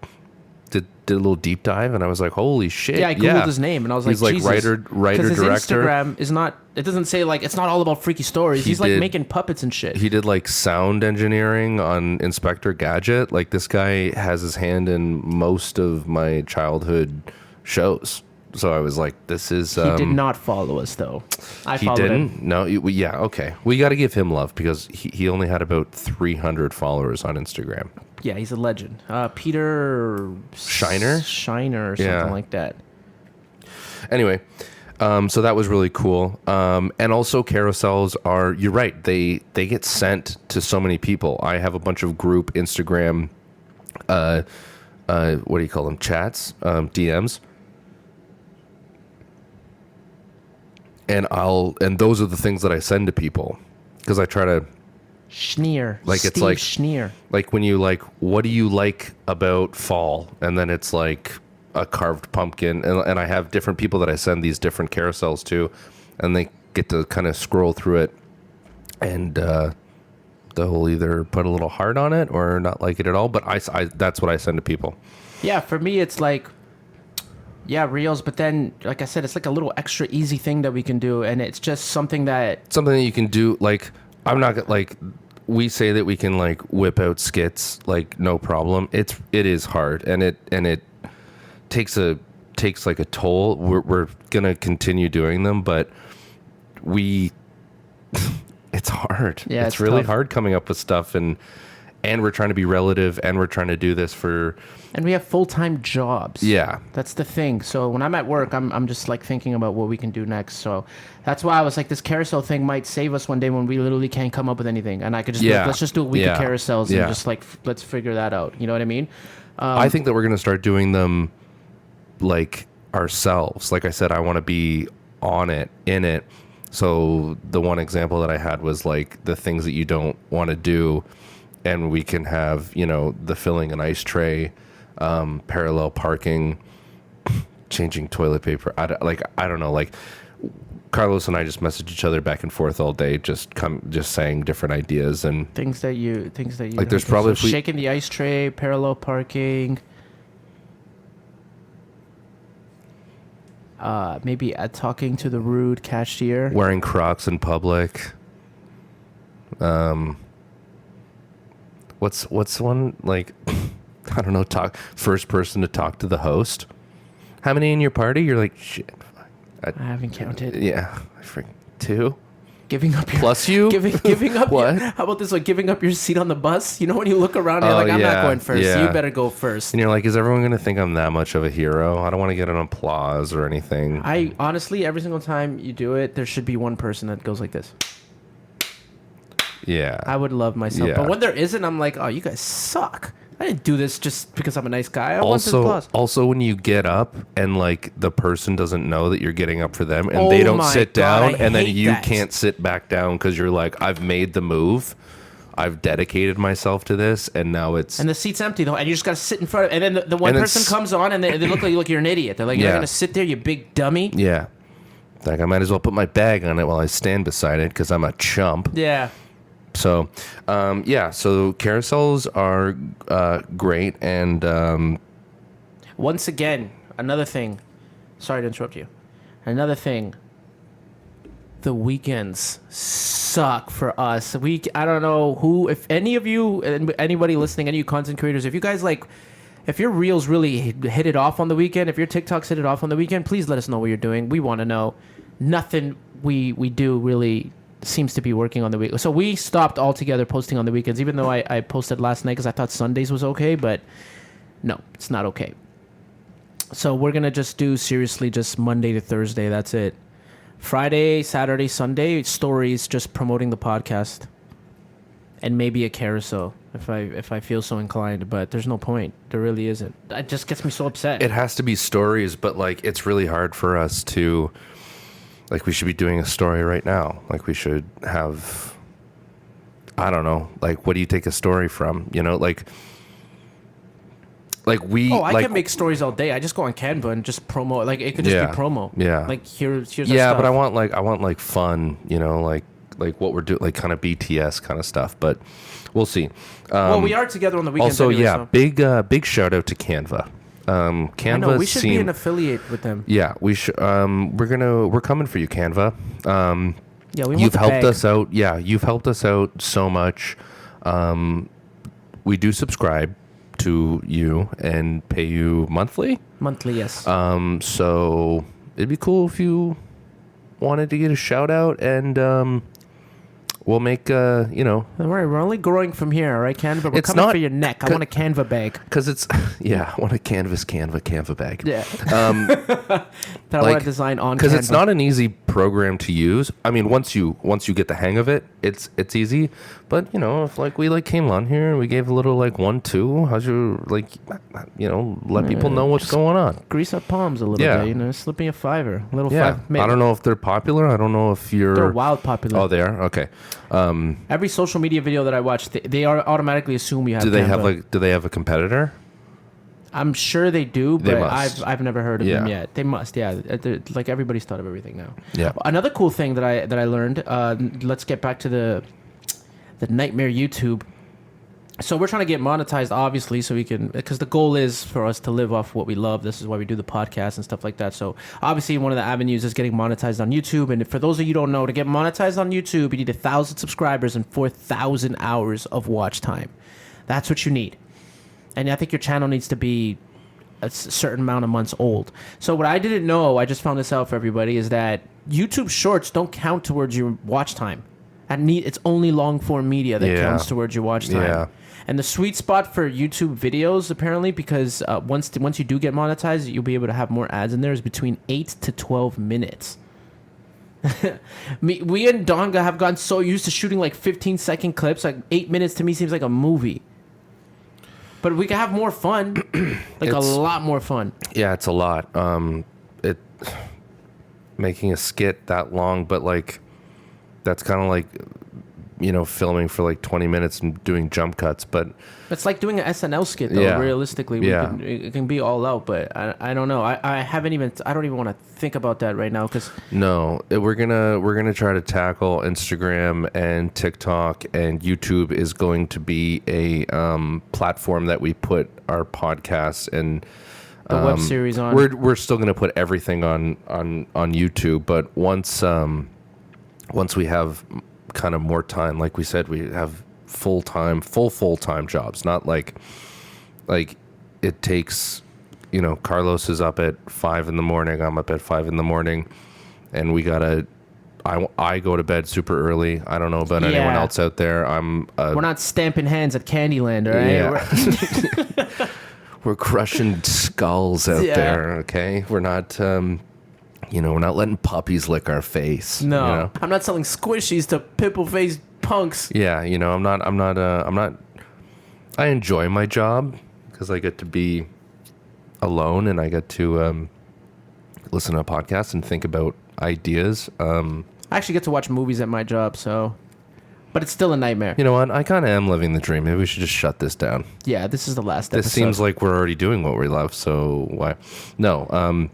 [SPEAKER 1] did a little deep dive, and I was like, holy shit.
[SPEAKER 2] Yeah, I googled his name, and I was like,
[SPEAKER 1] he's like
[SPEAKER 2] Jesus.
[SPEAKER 1] writer,
[SPEAKER 2] his
[SPEAKER 1] director.
[SPEAKER 2] Instagram is not. It doesn't say like it's not all about freaky stories. He's like making puppets and shit.
[SPEAKER 1] He did like sound engineering on Inspector Gadget. Like this guy has his hand in most of my childhood shows. So I was like, this is.
[SPEAKER 2] He did not follow us though.
[SPEAKER 1] He didn't. No. Yeah. Okay. We got to give him love because he only had about 300 followers on Instagram.
[SPEAKER 2] Yeah, he's a legend. Peter
[SPEAKER 1] Shiner
[SPEAKER 2] or something like that.
[SPEAKER 1] Anyway, so that was really cool. And also carousels are, you're right, they get sent to so many people. I have a bunch of group Instagram, what do you call them? Chats, DMs. And those are the things that I send to people because I try to
[SPEAKER 2] Schneer.
[SPEAKER 1] Like
[SPEAKER 2] Steve
[SPEAKER 1] it's like
[SPEAKER 2] Schneer.
[SPEAKER 1] Like when you like, what do you like about fall? And then it's like a carved pumpkin, and I have different people that I send these different carousels to, and they get to kind of scroll through it, and they'll either put a little heart on it or not like it at all. But I that's what I send to people.
[SPEAKER 2] Yeah, for me it's like, yeah, reels, but then like I said, it's like a little extra easy thing that we can do, and it's just something that
[SPEAKER 1] you can do. Like I'm not like, we say that we can like whip out skits like no problem. It is hard, and it takes like a toll. We're gonna continue doing them, but it's hard.
[SPEAKER 2] Yeah,
[SPEAKER 1] it's really
[SPEAKER 2] tough.
[SPEAKER 1] hard coming up with stuff, and we're trying to be relative, and we're trying to do this for.
[SPEAKER 2] And we have full-time jobs.
[SPEAKER 1] Yeah.
[SPEAKER 2] That's the thing. So when I'm at work, I'm just like thinking about what we can do next. So that's why I was like, this carousel thing might save us one day when we literally can't come up with anything. And I could just be like, let's just do a week of carousels and just like, let's figure that out. You know what I mean?
[SPEAKER 1] I think that we're going to start doing them like ourselves. Like I said, I want to be in it. So the one example that I had was like the things that you don't want to do, and we can have, the filling an ice tray, parallel parking, changing toilet paper. I don't know. Like Carlos and I just message each other back and forth all day, just saying different ideas and
[SPEAKER 2] things that you
[SPEAKER 1] like. There's probably
[SPEAKER 2] shaking the ice tray, parallel parking. Maybe talking to the rude cashier.
[SPEAKER 1] Wearing Crocs in public. What's one, like, I don't know, first person to talk to the host. How many in your party? You're like, shit.
[SPEAKER 2] I haven't counted.
[SPEAKER 1] Yeah. I freaking 2.
[SPEAKER 2] Giving up your...
[SPEAKER 1] Plus you?
[SPEAKER 2] Giving up...
[SPEAKER 1] What?
[SPEAKER 2] How about this one? Giving up your seat on the bus? You know when you look around, you're like, I'm not going first.
[SPEAKER 1] Yeah.
[SPEAKER 2] You better go first.
[SPEAKER 1] And you're like, is everyone going to think I'm that much of a hero? I don't want to get an applause or anything.
[SPEAKER 2] I honestly, every single time you do it, there should be one person that goes like this.
[SPEAKER 1] Yeah.
[SPEAKER 2] I would love myself.
[SPEAKER 1] Yeah.
[SPEAKER 2] But when there isn't, I'm like, oh, you guys suck. I didn't do this just because I'm a nice guy. I want this applause.
[SPEAKER 1] Also, when you get up and like the person doesn't know that you're getting up for them and they don't sit down, and then you can't sit back down because you're like, I've made the move. I've dedicated myself to this, and now it's...
[SPEAKER 2] And the seat's empty, though, and you just got to sit in front of it. And then the one person comes on, and they look like you're an idiot. They're like, you're not going to sit there, you big dummy?
[SPEAKER 1] Yeah. Like, I might as well put my bag on it while I stand beside it because I'm a chump.
[SPEAKER 2] Yeah.
[SPEAKER 1] So, so carousels are great, and...
[SPEAKER 2] Once again, another thing. Sorry to interrupt you. Another thing. The weekends suck for us. I don't know who, if any of you, anybody listening, any of you content creators, if you guys like, if your reels really hit it off on the weekend, if your TikToks hit it off on the weekend, please let us know what you're doing. We want to know. Nothing we do really seems to be working on the week. So we stopped altogether posting on the weekends, even though I posted last night because I thought Sundays was okay, but no, it's not okay. So we're going to just do seriously just Monday to Thursday. That's it. Friday, Saturday, Sunday, stories just promoting the podcast. And maybe a carousel if I feel so inclined, but there's no point. There really isn't. It just gets me so upset.
[SPEAKER 1] It has to be stories, but like it's really hard for us to... Like, we should be doing a story right now. Like, we should have, I don't know, like, what do you take a story from? Like we...
[SPEAKER 2] Oh, I
[SPEAKER 1] like,
[SPEAKER 2] can make stories all day. I just go on Canva and just promo. Like, it could just be promo.
[SPEAKER 1] Yeah.
[SPEAKER 2] Like, here's our
[SPEAKER 1] yeah,
[SPEAKER 2] stuff.
[SPEAKER 1] but I want fun, like what we're doing, like kind of BTS kind of stuff, but we'll see.
[SPEAKER 2] Well, we are together on the weekends
[SPEAKER 1] also,
[SPEAKER 2] anyway,
[SPEAKER 1] so. big shout out to Canva. Canva.
[SPEAKER 2] I know, we should be an affiliate with them.
[SPEAKER 1] Yeah, we should. We're coming for you, Canva.
[SPEAKER 2] Yeah, we want
[SPEAKER 1] you've
[SPEAKER 2] the
[SPEAKER 1] helped
[SPEAKER 2] bag.
[SPEAKER 1] us out. Yeah, you've helped us out so much. We do subscribe to you and pay you monthly.
[SPEAKER 2] Monthly, yes.
[SPEAKER 1] So it'd be cool if you wanted to get a shout out, and we'll make
[SPEAKER 2] Don't worry, we're only growing from here, all right, Canva? We're coming for your neck. I want a Canva bag.
[SPEAKER 1] Because it's, I want a Canva bag.
[SPEAKER 2] Yeah. That I want to design on Canva.
[SPEAKER 1] Because it's not an easy program to use. I mean, once you get the hang of it, it's easy. But, if we came on here and we gave a little 1-2, how's your, let people know what's going on.
[SPEAKER 2] Grease up palms a little bit, slip me a $5. A little
[SPEAKER 1] $5. I don't know if they're popular. I don't know if you're...
[SPEAKER 2] They're wild popular.
[SPEAKER 1] Oh, they are? Okay.
[SPEAKER 2] Every social media video that I watch, they are automatically assume you have Canva.
[SPEAKER 1] Do they have a competitor?
[SPEAKER 2] I'm sure they do, but
[SPEAKER 1] They must.
[SPEAKER 2] I've never heard of them yet. They must, yeah. Like everybody's thought of everything now.
[SPEAKER 1] Yeah.
[SPEAKER 2] Another cool thing that I learned. Let's get back to the nightmare YouTube. So we're trying to get monetized, obviously, so we can, because the goal is for us to live off what we love. This is why we do the podcast and stuff like that. So obviously, one of the avenues is getting monetized on YouTube. And for those of you who don't know, to get monetized on YouTube, you need 1,000 subscribers and 4,000 hours of watch time. That's what you need. And I think your channel needs to be a certain amount of months old. So what I didn't know, I just found this out for everybody, is that YouTube Shorts don't count towards your watch time. It's only long form media that counts towards your watch time. Yeah. And the sweet spot for YouTube videos, apparently, because once you do get monetized, you'll be able to have more ads in there, is between 8 to 12 minutes. We and Donga have gotten so used to shooting 15-second clips. 8 minutes to me seems like a movie. But we can have more fun, like a lot more fun.
[SPEAKER 1] Yeah, it's a lot. It making a skit that long, but like that's kind of like filming for like 20 minutes and doing jump cuts. But
[SPEAKER 2] it's like doing an SNL skit, though.
[SPEAKER 1] Yeah.
[SPEAKER 2] Realistically, it can be all out. But I don't know. I don't even want to think about that right now because
[SPEAKER 1] we're gonna try to tackle Instagram and TikTok, and YouTube is going to be a platform that we put our podcasts and
[SPEAKER 2] the web series on.
[SPEAKER 1] We're still gonna put everything on YouTube, but once we have kind of more time, like we said, we have full-time jobs, not like it takes, Carlos is up at 5 a.m, I'm up at 5 a.m, and I go to bed super early. I don't know about anyone else out there.
[SPEAKER 2] We're not stamping hands at Candyland, all right?
[SPEAKER 1] Yeah. We're crushing skulls out there, okay? We're not we're not letting puppies lick our face.
[SPEAKER 2] No, I'm not selling squishies to pimple-faced punks.
[SPEAKER 1] Yeah, I'm not. I enjoy my job because I get to be alone and I get to listen to a podcast and think about ideas.
[SPEAKER 2] I actually get to watch movies at my job, but it's still a nightmare.
[SPEAKER 1] You know what? I kind of am living the dream. Maybe we should just shut this down.
[SPEAKER 2] Yeah, this is the last episode.
[SPEAKER 1] This seems like we're already doing what we love, so why? No.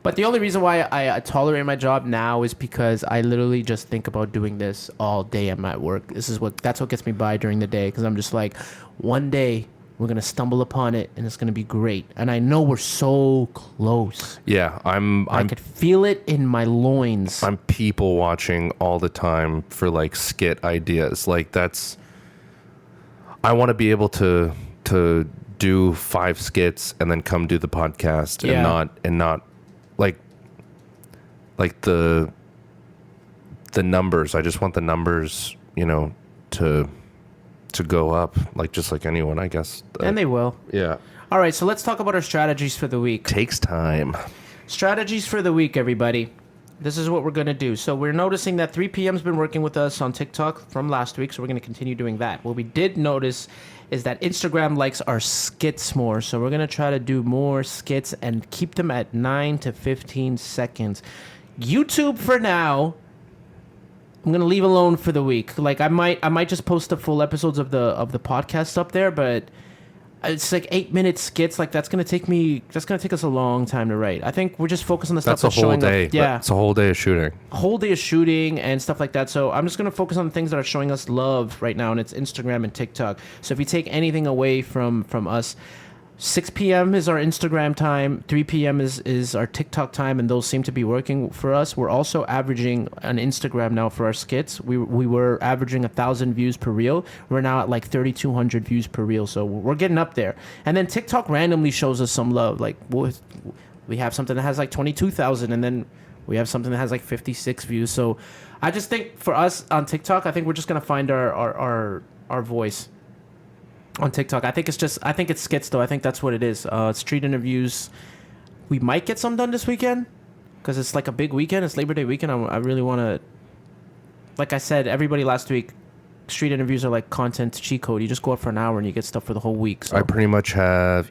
[SPEAKER 2] But the only reason why I tolerate my job now is because I literally just think about doing this all day at my work. That's what gets me by during the day, because I'm just like, one day we're gonna stumble upon it and it's gonna be great. And I know we're so close.
[SPEAKER 1] Yeah,
[SPEAKER 2] I could feel it in my loins.
[SPEAKER 1] I'm people watching all the time for like skit ideas. Like I want to be able to do 5 skits and then come do the podcast and not like the numbers. I just want the numbers, to go up, just like anyone, I guess.
[SPEAKER 2] And they will.
[SPEAKER 1] Yeah.
[SPEAKER 2] All right, so let's talk about our strategies for the week.
[SPEAKER 1] Takes time.
[SPEAKER 2] Strategies for the week, everybody. This is what we're going to do. So we're noticing that 3 p.m.'s been working with us on TikTok from last week, so we're going to continue doing that. What we did notice is that Instagram likes our skits more, so we're going to try to do more skits and keep them at 9 to 15 seconds. YouTube, for now, I'm going to leave alone for the week. Like, I might just post the full episodes of the podcast up there, but it's like 8-minute skits. Like, that's gonna take us a long time to write. I think we're just focused on the stuff that's showing up. Yeah,
[SPEAKER 1] it's a whole day of shooting.
[SPEAKER 2] A whole day of shooting and stuff like that. So I'm just gonna focus on the things that are showing us love right now, and it's Instagram and TikTok. So if you take anything away from us, 6 p.m. is our Instagram time, 3 p.m. is our TikTok time, and those seem to be working for us. We're also averaging on Instagram now for our skits. We were averaging 1,000 views per reel. We're now at like 3,200 views per reel, so we're getting up there. And then TikTok randomly shows us some love. Like, we have something that has like 22,000, and then we have something that has like 56 views. So I just think for us on TikTok, I think we're just gonna find our voice on TikTok. I think it's skits, though. I think that's what it is. Street interviews. We might get some done this weekend because it's like a big weekend. It's Labor Day weekend. I really want to, like I said, everybody last week, street interviews are like content cheat code. You just go up for an hour and you get stuff for the whole week. So.
[SPEAKER 1] I pretty much have,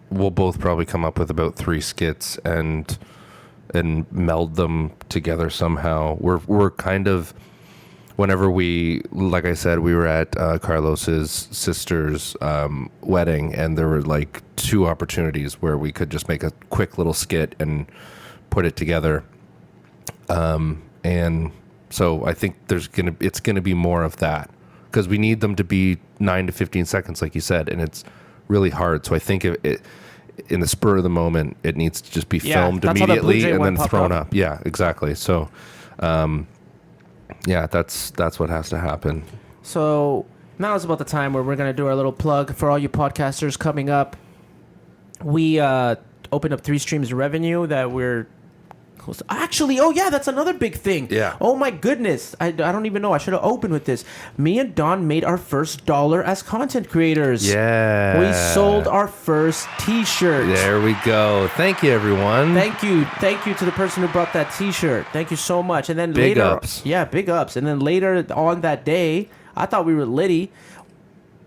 [SPEAKER 1] we'll both probably come up with about 3 skits and meld them together somehow. We're kind of, whenever like I said, we were at Carlos's sister's wedding, and there were like 2 opportunities where we could just make a quick little skit and put it together. And so I think it's gonna be more of that, because we need them to be 9 to 15 seconds, like you said, and it's really hard. So I think it in the spur of the moment, it needs to just be filmed immediately and then thrown up. Yeah, exactly. So. Yeah, that's what has to happen.
[SPEAKER 2] So now is about the time where we're going to do our little plug for all you podcasters coming up. We opened up 3 streams of revenue that we're close to. Actually, that's another big thing.
[SPEAKER 1] Yeah.
[SPEAKER 2] Oh, my goodness. I don't even know. I should have opened with this. Me and Don made our first dollar as content creators.
[SPEAKER 1] Yeah.
[SPEAKER 2] We sold our first T-shirt.
[SPEAKER 1] There we go. Thank you, everyone.
[SPEAKER 2] Thank you to the person who brought that T-shirt. Thank you so much. And then
[SPEAKER 1] big
[SPEAKER 2] later,
[SPEAKER 1] ups.
[SPEAKER 2] Yeah, big ups. And then later on that day, I thought we were litty.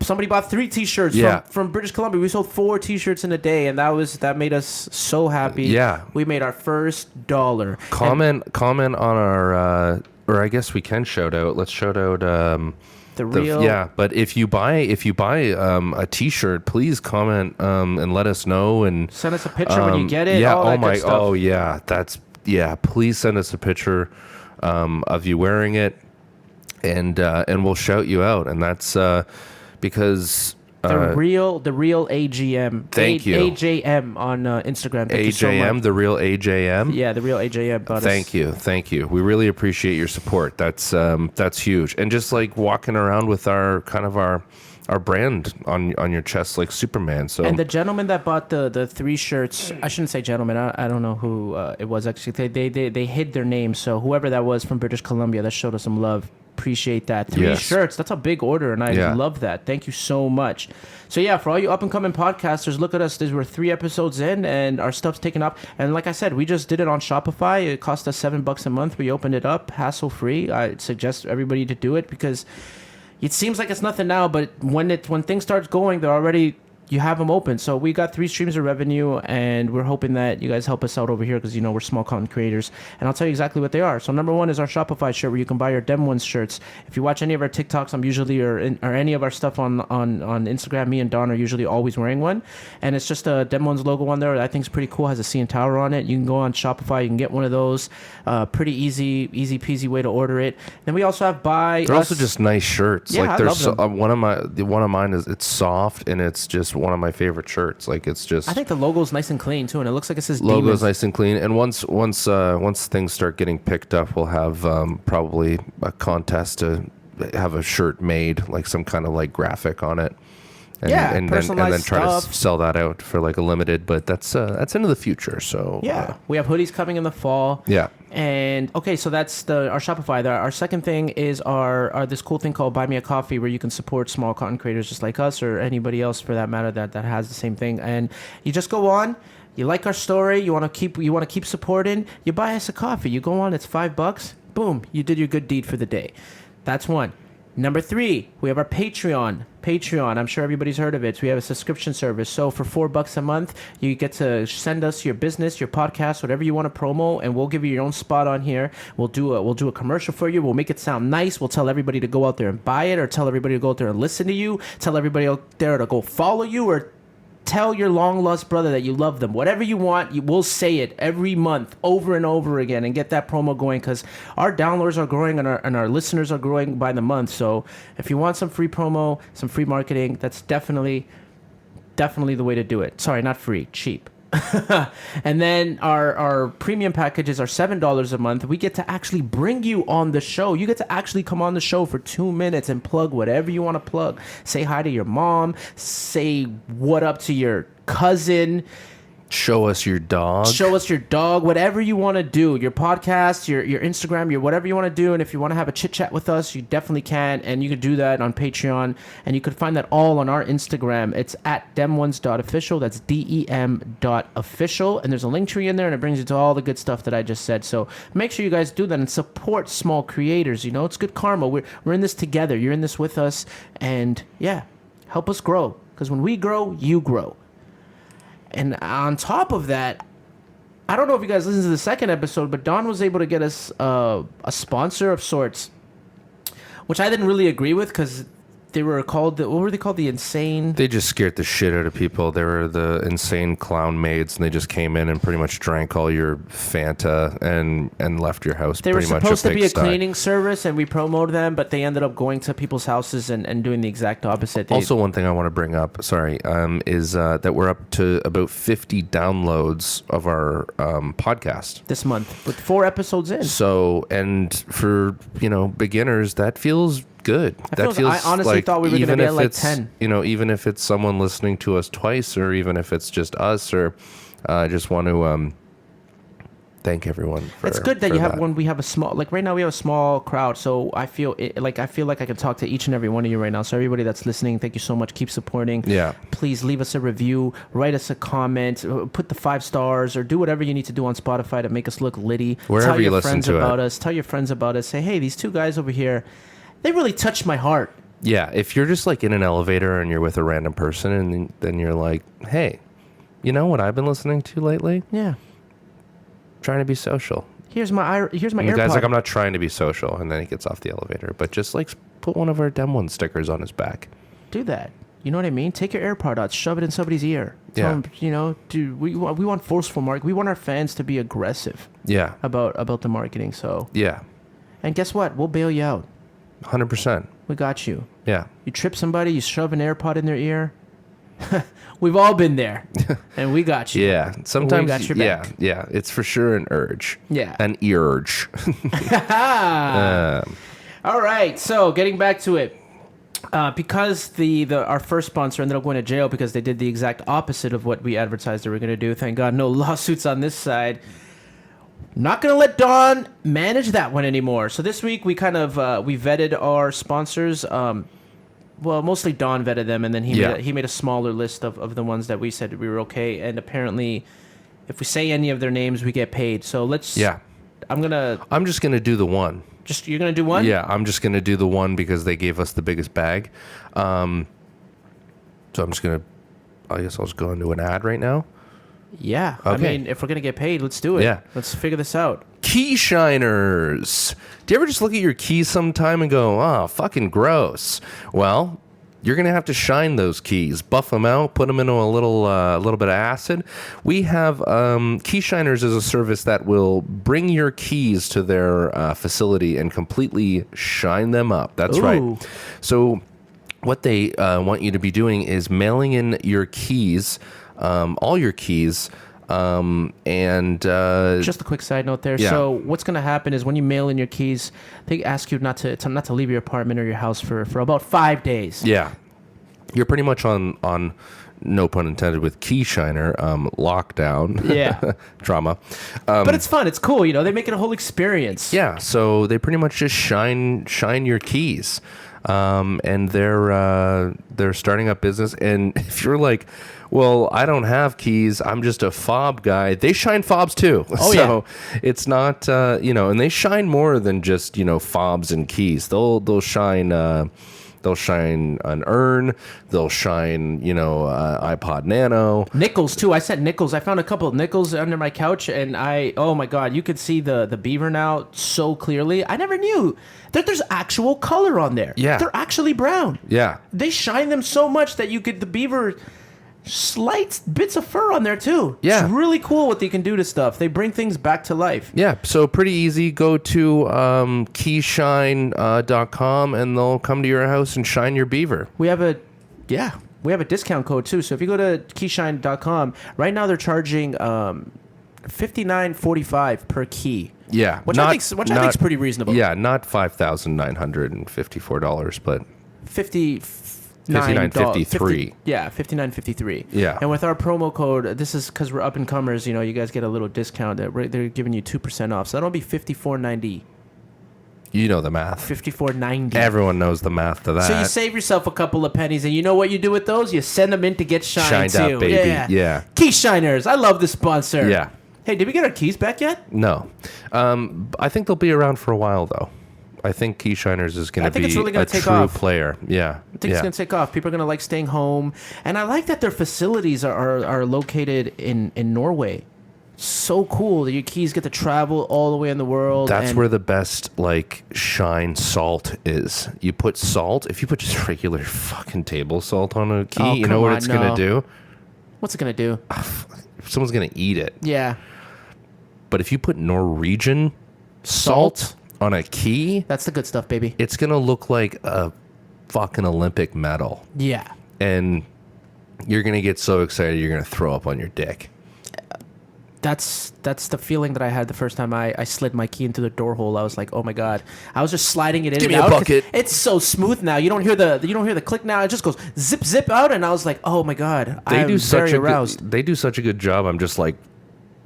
[SPEAKER 2] somebody bought 3 T-shirts from British Columbia. We sold 4 T-shirts in a day, and that made us so happy.
[SPEAKER 1] Yeah,
[SPEAKER 2] we made our first $1.
[SPEAKER 1] Comment on our, or I guess we can shout out. Let's shout out
[SPEAKER 2] the real.
[SPEAKER 1] Yeah, but if you buy a T-shirt, please comment and let us know and
[SPEAKER 2] send us a picture when you get it.
[SPEAKER 1] Yeah.
[SPEAKER 2] All that good stuff.
[SPEAKER 1] Oh yeah. Please send us a picture of you wearing it, and we'll shout you out. And that's because the real
[SPEAKER 2] AGM.
[SPEAKER 1] Thank you.
[SPEAKER 2] AJM on Instagram. Thank
[SPEAKER 1] AJM,
[SPEAKER 2] you so much.
[SPEAKER 1] the real AJM.
[SPEAKER 2] Yeah, the real AJM.
[SPEAKER 1] Thank you. We really appreciate your support. That's huge. And just like walking around with our brand on your chest like Superman. So
[SPEAKER 2] and the gentleman that bought the 3 shirts, I shouldn't say gentleman. I don't know who it was actually. They hid their name. So whoever that was from British Columbia that showed us some love. Appreciate that. 3 shirts. That's a big order, and I love that. Thank you so much. So yeah, for all you up and coming podcasters, look at us. We're 3 episodes in, and our stuff's taken up. And like I said, we just did it on Shopify. It cost us $7 a month. We opened it up, hassle free. I suggest everybody to do it because it seems like it's nothing now, but when things start going, they're already. You have them open. So we got 3 streams of revenue, and we're hoping that you guys help us out over here because, we're small content creators. And I'll tell you exactly what they are. So number 1 is our Shopify shirt where you can buy your DemOnes shirts. If you watch any of our TikToks, I'm usually, or any of our stuff on Instagram, me and Don are usually always wearing one. And it's just a DemOnes logo on there. I think it's pretty cool. It has a CN Tower on it. You can go on Shopify. You can get one of those. Pretty easy peasy way to order it. Then we also have
[SPEAKER 1] They're also just nice shirts.
[SPEAKER 2] Yeah,
[SPEAKER 1] like
[SPEAKER 2] I love them.
[SPEAKER 1] One of mine is it's soft and it's just one of my favorite shirts. Like it's just.
[SPEAKER 2] I think the logo's nice and clean too, and it looks like it says
[SPEAKER 1] logo's
[SPEAKER 2] Demons.
[SPEAKER 1] nice and clean. And once things start getting picked up, we'll have probably a contest to have a shirt made, like some kind of like graphic on it. And then try to sell that out for like a limited, but that's into the future. So
[SPEAKER 2] we have hoodies coming in the fall.
[SPEAKER 1] Yeah.
[SPEAKER 2] And okay, so that's our Shopify. Our second thing is our this cool thing called Buy Me a Coffee, where you can support small content creators just like us or anybody else for that matter that has the same thing. And you just go on. You like our story. You want to keep supporting. You buy us a coffee. You go on. It's $5. Boom. You did your good deed for the day. That's one. Number 3, we have our Patreon. I'm sure everybody's heard of it. So we have a subscription service. So for $4 a month, you get to send us your business, your podcast, whatever you want to promo, and we'll give you your own spot on here. We'll do a commercial for you. We'll make it sound nice. We'll tell everybody to go out there and buy it, or tell everybody to go out there and listen to you. Tell everybody out there to go follow you, or tell your long lost brother that you love them. Whatever you want, we'll say it every month over and over again and get that promo going, because our downloads are growing and our listeners are growing by the month. So if you want some free promo, some free marketing, that's definitely the way to do it. Sorry, not free, cheap. And then our premium packages are $7 a month. We get to actually bring you on the show. You get to actually come on the show for 2 minutes and plug whatever you want to plug. Say hi to your mom. Say what up to your cousin.
[SPEAKER 1] Show us your dog.
[SPEAKER 2] Whatever you want to do. Your podcast, your Instagram, your whatever you want to do. And if you want to have a chit chat with us, you definitely can. And you can do that on Patreon. And you can find that all on our Instagram. It's at DemOnes.Official. That's DEM.Official. And there's a link tree in there, and it brings you to all the good stuff that I just said. So make sure you guys do that and support small creators. It's good karma. We're in this together. You're in this with us. And yeah, help us grow. Because when we grow, you grow. And on top of that, I don't know if you guys listened to the second episode, but Don was able to get us a sponsor of sorts, which I didn't really agree with, because they were called, what were they called? The insane...
[SPEAKER 1] They just scared the shit out of people. They were the insane clown maids, and they just came in and pretty much drank all your Fanta and left your house.
[SPEAKER 2] They were supposed to be a cleaning service, and we promoted them, but they ended up going to people's houses and doing the exact opposite.
[SPEAKER 1] Also, one thing I want to bring up, is that we're up to about 50 downloads of our podcast
[SPEAKER 2] this month, with 4 episodes in.
[SPEAKER 1] So, and for, beginners, that feels good.
[SPEAKER 2] I honestly thought we were going to be at like 10.
[SPEAKER 1] Even if it's someone listening to us twice, or even if it's just us, or I just want to thank everyone.
[SPEAKER 2] It's good that when we have a small, like right now we have a small crowd, so I feel like I can talk to each and every one of you right now. So everybody that's listening, thank you so much. Keep supporting.
[SPEAKER 1] Yeah.
[SPEAKER 2] Please leave us a review, write us a comment, put the 5 stars, or do whatever you need to do on Spotify to make us look litty.
[SPEAKER 1] Wherever
[SPEAKER 2] Tell
[SPEAKER 1] you
[SPEAKER 2] your
[SPEAKER 1] listen
[SPEAKER 2] friends
[SPEAKER 1] to
[SPEAKER 2] about
[SPEAKER 1] it.
[SPEAKER 2] us. Tell your friends about us. Say, hey, these 2 guys over here, they really touched my heart.
[SPEAKER 1] Yeah, if you're just like in an elevator and you're with a random person and then you're like, hey, you know what I've been listening to lately?
[SPEAKER 2] Yeah.
[SPEAKER 1] Trying to be social.
[SPEAKER 2] Here's my
[SPEAKER 1] And the
[SPEAKER 2] AirPod.
[SPEAKER 1] guy's like, I'm not trying to be social. And then he gets off the elevator. But just like put one of our DemOnes stickers on his back.
[SPEAKER 2] Do that. You know what I mean? Take your AirPod out, shove it in somebody's ear. Tell them, you know, dude, we want forceful marketing. We want our fans to be aggressive.
[SPEAKER 1] Yeah.
[SPEAKER 2] About the marketing. So.
[SPEAKER 1] Yeah.
[SPEAKER 2] And guess what? We'll bail you out.
[SPEAKER 1] 100%.
[SPEAKER 2] We got you.
[SPEAKER 1] Yeah.
[SPEAKER 2] You trip somebody, you shove an AirPod in their ear. We've all been there, and we got you.
[SPEAKER 1] Yeah. Sometimes.
[SPEAKER 2] We got your back.
[SPEAKER 1] Yeah. It's for sure an urge.
[SPEAKER 2] Yeah.
[SPEAKER 1] An urge.
[SPEAKER 2] All right. So getting back to it, because our first sponsor ended up going to jail because they did the exact opposite of what we advertised they were going to do. Thank God, no lawsuits on this side. Not going to let Don manage that one anymore. So this week we kind of we vetted our sponsors. Well, mostly Don vetted them, and then he made a smaller list of the ones that we said we were okay. And apparently, if we say any of their names, we get paid. So let's. Yeah. I'm
[SPEAKER 1] just gonna do the one.
[SPEAKER 2] You're gonna do one?
[SPEAKER 1] Yeah, I'm just gonna do the one because they gave us the biggest bag. So I'm just gonna. I guess I'll just go into an ad right now.
[SPEAKER 2] Yeah.
[SPEAKER 1] Okay.
[SPEAKER 2] I mean, if we're going to get paid, let's do it.
[SPEAKER 1] Yeah.
[SPEAKER 2] Let's figure this out.
[SPEAKER 1] Key shiners. Do you ever just look at your keys sometime and go, oh, fucking gross? Well, you're going to have to shine those keys. Buff them out. Put them into a little bit of acid. We have Key Shiners is a service that will bring your keys to their facility and completely shine them up. That's right. So what they want you to be doing is mailing in your keys, all your keys, and
[SPEAKER 2] just a quick side note there. Yeah. So what's going to happen is when you mail in your keys, they ask you not to leave your apartment or your house for about 5 days.
[SPEAKER 1] Yeah, you're pretty much on no pun intended with key shiner lockdown.
[SPEAKER 2] Yeah,
[SPEAKER 1] trauma.
[SPEAKER 2] But it's fun. It's cool. You know, they make it a whole experience.
[SPEAKER 1] Yeah. So they pretty much just shine your keys. And they're starting up business. And if you're like, well, I don't have keys, I'm just a fob guy, they shine fobs too.
[SPEAKER 2] Oh, so
[SPEAKER 1] it's not, and they shine more than just, fobs and keys. They'll shine an urn. They'll shine, iPod Nano.
[SPEAKER 2] Nickels too. I said nickels. I found a couple of nickels under my couch, and oh my God, you could see the beaver now so clearly. I never knew that there's actual color on there.
[SPEAKER 1] Yeah,
[SPEAKER 2] they're actually brown.
[SPEAKER 1] Yeah,
[SPEAKER 2] they shine them so much that the beaver slight bits of fur on there too.
[SPEAKER 1] Yeah,
[SPEAKER 2] it's really cool what they can do to stuff. They bring things back to life.
[SPEAKER 1] Yeah, so pretty easy. Go to keyshine.com and they'll come to your house and shine your beaver.
[SPEAKER 2] We have a discount code too. So if you go to keyshine.com, right now they're charging $59.45 per key.
[SPEAKER 1] Yeah,
[SPEAKER 2] which I think's pretty reasonable.
[SPEAKER 1] Yeah, not $5,954, but
[SPEAKER 2] $59.53. Yeah, $59.53.
[SPEAKER 1] Yeah.
[SPEAKER 2] And with our promo code, this is because we're up and comers. You guys get a little discount. They're giving you 2% off, so that'll be $54.90.
[SPEAKER 1] You know the math.
[SPEAKER 2] $54.90.
[SPEAKER 1] Everyone knows the math to that.
[SPEAKER 2] So you save yourself a couple of pennies, and you know what you do with those? You send them in to get shined too.
[SPEAKER 1] Up, baby. Yeah.
[SPEAKER 2] Key Shiners. I love the sponsor.
[SPEAKER 1] Yeah.
[SPEAKER 2] Hey, did we get our keys back yet?
[SPEAKER 1] No. I think they'll be around for a while, though. I think Key Shiners is going to be
[SPEAKER 2] really
[SPEAKER 1] a true player. Yeah.
[SPEAKER 2] I think it's going to take off. People are going to like staying home. And I like that their facilities are located in Norway. So cool that your keys get to travel all the way in the world.
[SPEAKER 1] That's where the best shine salt is. You put salt. If you put just regular fucking table salt on a key, you know what it's going to do?
[SPEAKER 2] What's it going to do?
[SPEAKER 1] Someone's going to eat it.
[SPEAKER 2] Yeah.
[SPEAKER 1] But if you put Norwegian salt on a key,
[SPEAKER 2] that's the good stuff, baby. It's
[SPEAKER 1] going to look like a fucking Olympic medal.
[SPEAKER 2] Yeah.
[SPEAKER 1] And you're going to get so excited you're going to throw up on your dick.
[SPEAKER 2] That's the feeling that I had the first time I slid my key into the door hole. I was like, oh my God. I was just sliding it in and out.
[SPEAKER 1] Give me a bucket.
[SPEAKER 2] It's so smooth now. You don't hear the click now. It just goes zip zip out, and I was like, oh my God. I'm very aroused.
[SPEAKER 1] They do such a good job. I'm just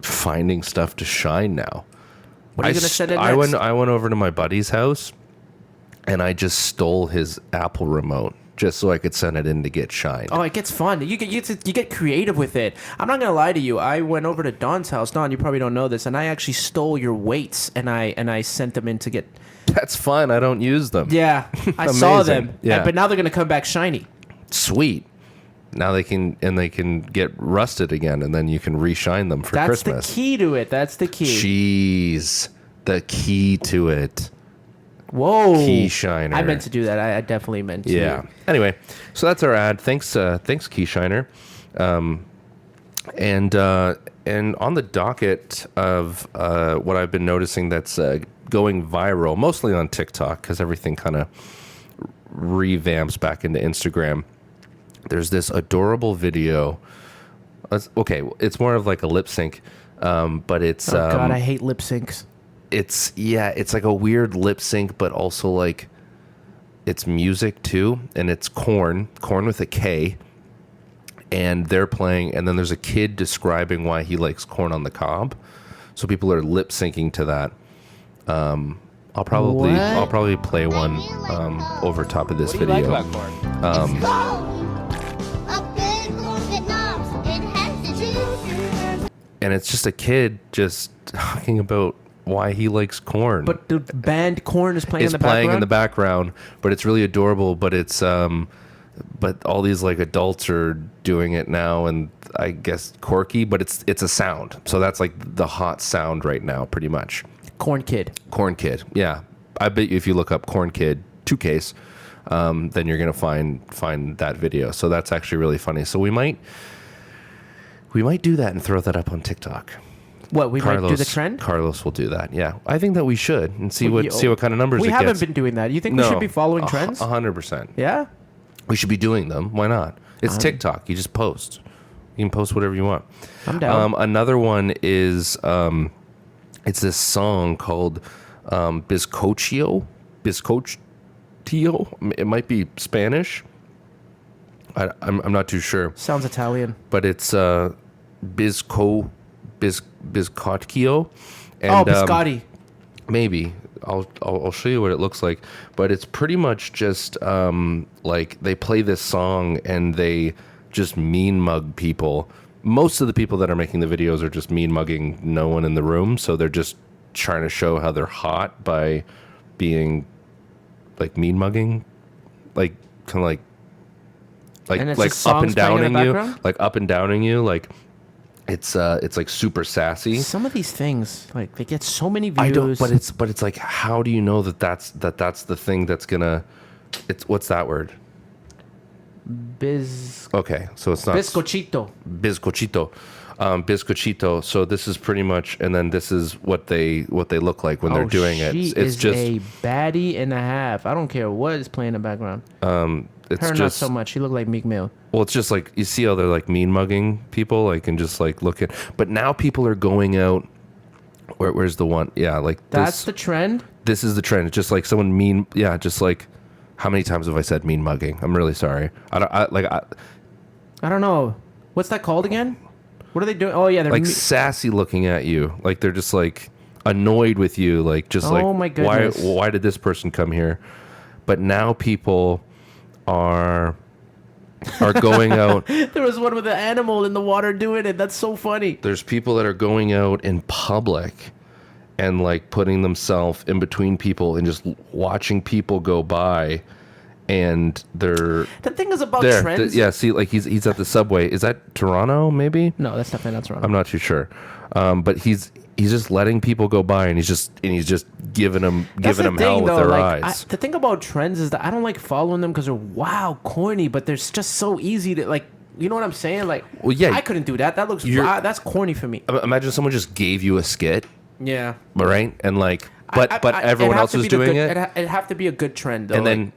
[SPEAKER 1] finding stuff to shine now.
[SPEAKER 2] What are you going to send in next?
[SPEAKER 1] I went over to my buddy's house, and I just stole his Apple remote. just so I could send it in to get shined.
[SPEAKER 2] Oh, it gets fun. You get creative with it. I'm not gonna lie to you. I went over to Don's house. Don, you probably don't know this, and I actually stole your weights, and I sent them in to get.
[SPEAKER 1] That's fun. I don't use them.
[SPEAKER 2] Yeah, I saw them.
[SPEAKER 1] Yeah.
[SPEAKER 2] But now they're gonna come back shiny.
[SPEAKER 1] Sweet. Now they can get rusted again, and then you can reshine them for Christmas.
[SPEAKER 2] That's the key to it. That's the key.
[SPEAKER 1] Jeez, the key to it.
[SPEAKER 2] Whoa.
[SPEAKER 1] Key shiner.
[SPEAKER 2] I meant to do that. I definitely meant to.
[SPEAKER 1] Yeah. Anyway, so that's our ad. Thanks, Key Shiner. And on the docket of what I've been noticing that's going viral, mostly on TikTok, because everything kind of revamps back into Instagram. There's this adorable video. Okay, it's more of like a lip sync, but it's.
[SPEAKER 2] Oh God, I hate lip syncs.
[SPEAKER 1] It's like a weird lip sync, but also like it's music too, and it's corn with a K, and they're playing, and then there's a kid describing why he likes corn on the cob, so people are lip syncing to that. I'll probably play one over top of this
[SPEAKER 3] What do you
[SPEAKER 1] video.
[SPEAKER 3] like about corn?
[SPEAKER 1] And it's just a kid just talking about why he likes corn.
[SPEAKER 2] But the band Korn is playing
[SPEAKER 1] It's
[SPEAKER 2] in the background.
[SPEAKER 1] playing in the background, but it's really adorable. But it's but all these like adults are doing it now, and I guess quirky. But it's a sound, so that's like the hot sound right now, pretty much.
[SPEAKER 2] Corn Kid.
[SPEAKER 1] Corn Kid, yeah. I bet you if you look up Corn Kid 2Ks, then you're gonna find that video. So that's actually really funny. So we might do that and throw that up on TikTok.
[SPEAKER 2] What, we might do the trend?
[SPEAKER 1] Carlos will do that. Yeah, I think that we should and see what kind of numbers
[SPEAKER 2] we
[SPEAKER 1] it
[SPEAKER 2] haven't
[SPEAKER 1] gets.
[SPEAKER 2] been doing that. You think we should be following trends?
[SPEAKER 1] 100%.
[SPEAKER 2] Yeah.
[SPEAKER 1] We should be doing them. Why not? It's TikTok. You just post. You can post whatever you want.
[SPEAKER 2] I'm down.
[SPEAKER 1] Another one is it's this song called Bizcochio. It might be Spanish. I'm not too sure.
[SPEAKER 2] Sounds Italian.
[SPEAKER 1] But it's Bizcochio. And,
[SPEAKER 2] biscotti.
[SPEAKER 1] Maybe I'll show you what it looks like, but it's pretty much just like they play this song and they just mean mug people. Most of the people that are making the videos are just mean mugging no one in the room, so they're just trying to show how they're hot by being like mean mugging, like kind of
[SPEAKER 2] And it's
[SPEAKER 1] like
[SPEAKER 2] just
[SPEAKER 1] up
[SPEAKER 2] songs
[SPEAKER 1] and
[SPEAKER 2] playing in the
[SPEAKER 1] downing you,
[SPEAKER 2] background?
[SPEAKER 1] like up and downing you, like it's like super sassy.
[SPEAKER 2] Some of these things, like, they get so many views.
[SPEAKER 1] I don't, but it's like, how do you know that's the thing that's gonna? It's what's that word? Okay, so it's not
[SPEAKER 2] Bizcochito.
[SPEAKER 1] Bizcochito. Bizcochito. So this is pretty much, and then this is what they look like when they're doing it.
[SPEAKER 2] She
[SPEAKER 1] It's
[SPEAKER 2] is
[SPEAKER 1] just
[SPEAKER 2] a baddie and a half. I don't care what is playing in the background.
[SPEAKER 1] it's
[SPEAKER 2] Her
[SPEAKER 1] just
[SPEAKER 2] not so much. She looked like Meek Mill.
[SPEAKER 1] well, it's just like you see how they're like mean mugging people, like and just like looking. But now people are going out. Where's the one? Yeah, like
[SPEAKER 2] That's the trend.
[SPEAKER 1] This is the trend. It's just like someone mean. Yeah, just like how many times have I said mean mugging? I'm really sorry.
[SPEAKER 2] I don't know. What's that called again? What are they doing? Oh yeah, they're
[SPEAKER 1] like sassy looking at you. Like they're just like annoyed with you. Like just like
[SPEAKER 2] my goodness.
[SPEAKER 1] why did this person come here? But now people are going out.
[SPEAKER 2] There was one with an animal in the water doing it. That's so funny.
[SPEAKER 1] There's people that are going out in public and like putting themselves in between people and just watching people go by, and they're
[SPEAKER 2] The thing is about
[SPEAKER 1] there.
[SPEAKER 2] trends.
[SPEAKER 1] Yeah, see, like he's at the subway. Is that Toronto? Maybe.
[SPEAKER 2] No, that's definitely not Toronto.
[SPEAKER 1] I'm not too sure, but he's just letting people go by, and he's just giving them hell with their eyes.
[SPEAKER 2] The thing about trends is that I don't like following them because they're corny, but they're just so easy to like. You know what I'm saying? Like,
[SPEAKER 1] Well, yeah.
[SPEAKER 2] I couldn't do that. That looks that's corny for me.
[SPEAKER 1] Imagine someone just gave you a skit,
[SPEAKER 2] Yeah,
[SPEAKER 1] right? And like, but everyone else is doing it.
[SPEAKER 2] It'd have to be a good trend, though.
[SPEAKER 1] And then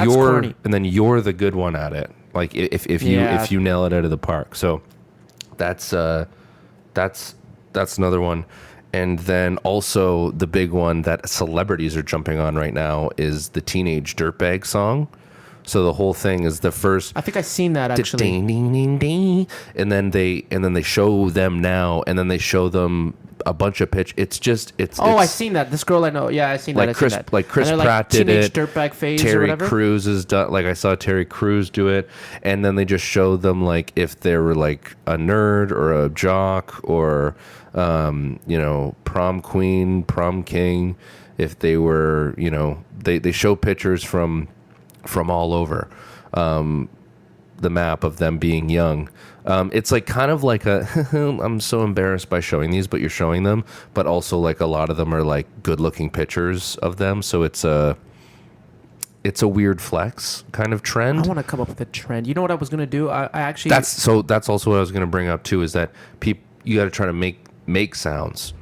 [SPEAKER 2] corny.
[SPEAKER 1] you're the good one at it. Like if you nail it out of the park. So that's another one. And then also the big one that celebrities are jumping on right now is the Teenage Dirtbag song. So the whole thing is the first.
[SPEAKER 2] I think I seen that actually.
[SPEAKER 1] Ding, ding, ding, ding, and then they show them now, and then they show them a bunch of pitch. It's just it's.
[SPEAKER 2] Oh, I
[SPEAKER 1] it's,
[SPEAKER 2] seen that. This girl I know. Yeah, I seen
[SPEAKER 1] like
[SPEAKER 2] that.
[SPEAKER 1] Chris,
[SPEAKER 2] I seen that.
[SPEAKER 1] like Chris
[SPEAKER 2] And they're,
[SPEAKER 1] Pratt did
[SPEAKER 2] teenage
[SPEAKER 1] it.
[SPEAKER 2] Dirtbag phase or
[SPEAKER 1] Terry
[SPEAKER 2] whatever.
[SPEAKER 1] Crews is done. Like I saw Terry Crews do it, and then they just show them like if they were like a nerd or a jock or prom queen, prom king. If they were, they show pictures from all over the map of them being young. It's like kind of like a I'm so embarrassed by showing these, but you're showing them, but also like a lot of them are like good looking pictures of them, so it's a weird flex kind of trend.
[SPEAKER 2] I want to come up with a trend. You know what I was gonna do? I actually
[SPEAKER 1] That's also what I was going to bring up too, is that you got to try to make sounds.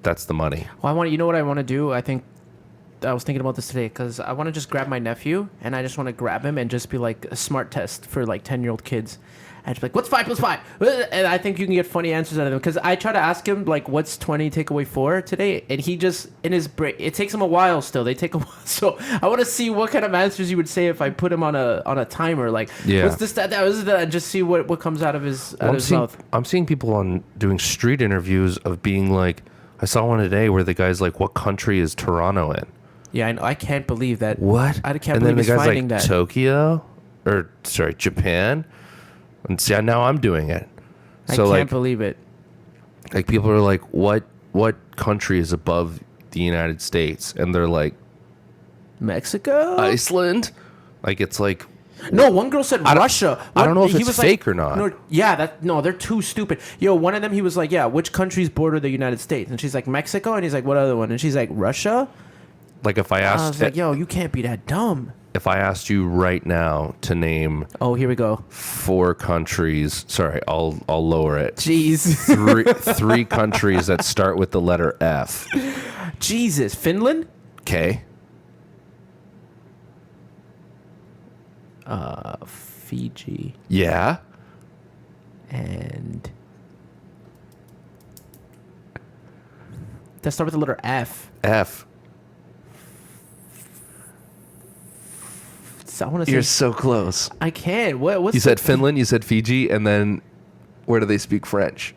[SPEAKER 1] That's the money.
[SPEAKER 2] Well, you know what I want to do? I was thinking about this today because I want to just grab my nephew and I just want to grab him and just be like a smart test for like 10-year-old kids. And just be like, what's 5 plus 5? And I think you can get funny answers out of him because I try to ask him like, what's 20 take away 4 today? And he just, in his brain, it takes him a while still. They take a while. So I want to see what kind of answers you would say if I put him on a timer. Like, what's this, that, and just see what comes out of his mouth.
[SPEAKER 1] I'm seeing people doing street interviews of being like, I saw one today where the guy's like, what country is Toronto in?
[SPEAKER 2] Yeah, I know. I can't believe that.
[SPEAKER 1] What?
[SPEAKER 2] I can't believe he's finding that.
[SPEAKER 1] Tokyo? Japan? And see, now I'm doing it.
[SPEAKER 2] So I can't believe it.
[SPEAKER 1] Like, people are like, what country is above the United States? And they're like,
[SPEAKER 2] Mexico?
[SPEAKER 1] Iceland? Like, it's like...
[SPEAKER 2] No, one girl said Russia.
[SPEAKER 1] I don't know if
[SPEAKER 2] he
[SPEAKER 1] it's
[SPEAKER 2] was
[SPEAKER 1] fake
[SPEAKER 2] like,
[SPEAKER 1] or not.
[SPEAKER 2] No, they're too stupid. Yo, one of them, he was like, yeah, which countries border the United States? And she's like, Mexico? And he's like, what other one? And she's like, Russia?
[SPEAKER 1] Like, if I asked...
[SPEAKER 2] I was like, yo, you can't be that dumb.
[SPEAKER 1] If I asked you right now to name...
[SPEAKER 2] Oh, here we go.
[SPEAKER 1] 4 countries... Sorry, I'll lower it.
[SPEAKER 2] Jeez.
[SPEAKER 1] Three countries that start with the letter F.
[SPEAKER 2] Jesus. Finland?
[SPEAKER 1] Okay.
[SPEAKER 2] Fiji.
[SPEAKER 1] Yeah.
[SPEAKER 2] And... Let's start with the letter F.
[SPEAKER 1] F.
[SPEAKER 2] I want to say...
[SPEAKER 1] You're so close.
[SPEAKER 2] I can't. What's
[SPEAKER 1] You said Finland, you said Fiji, and then where do they speak French?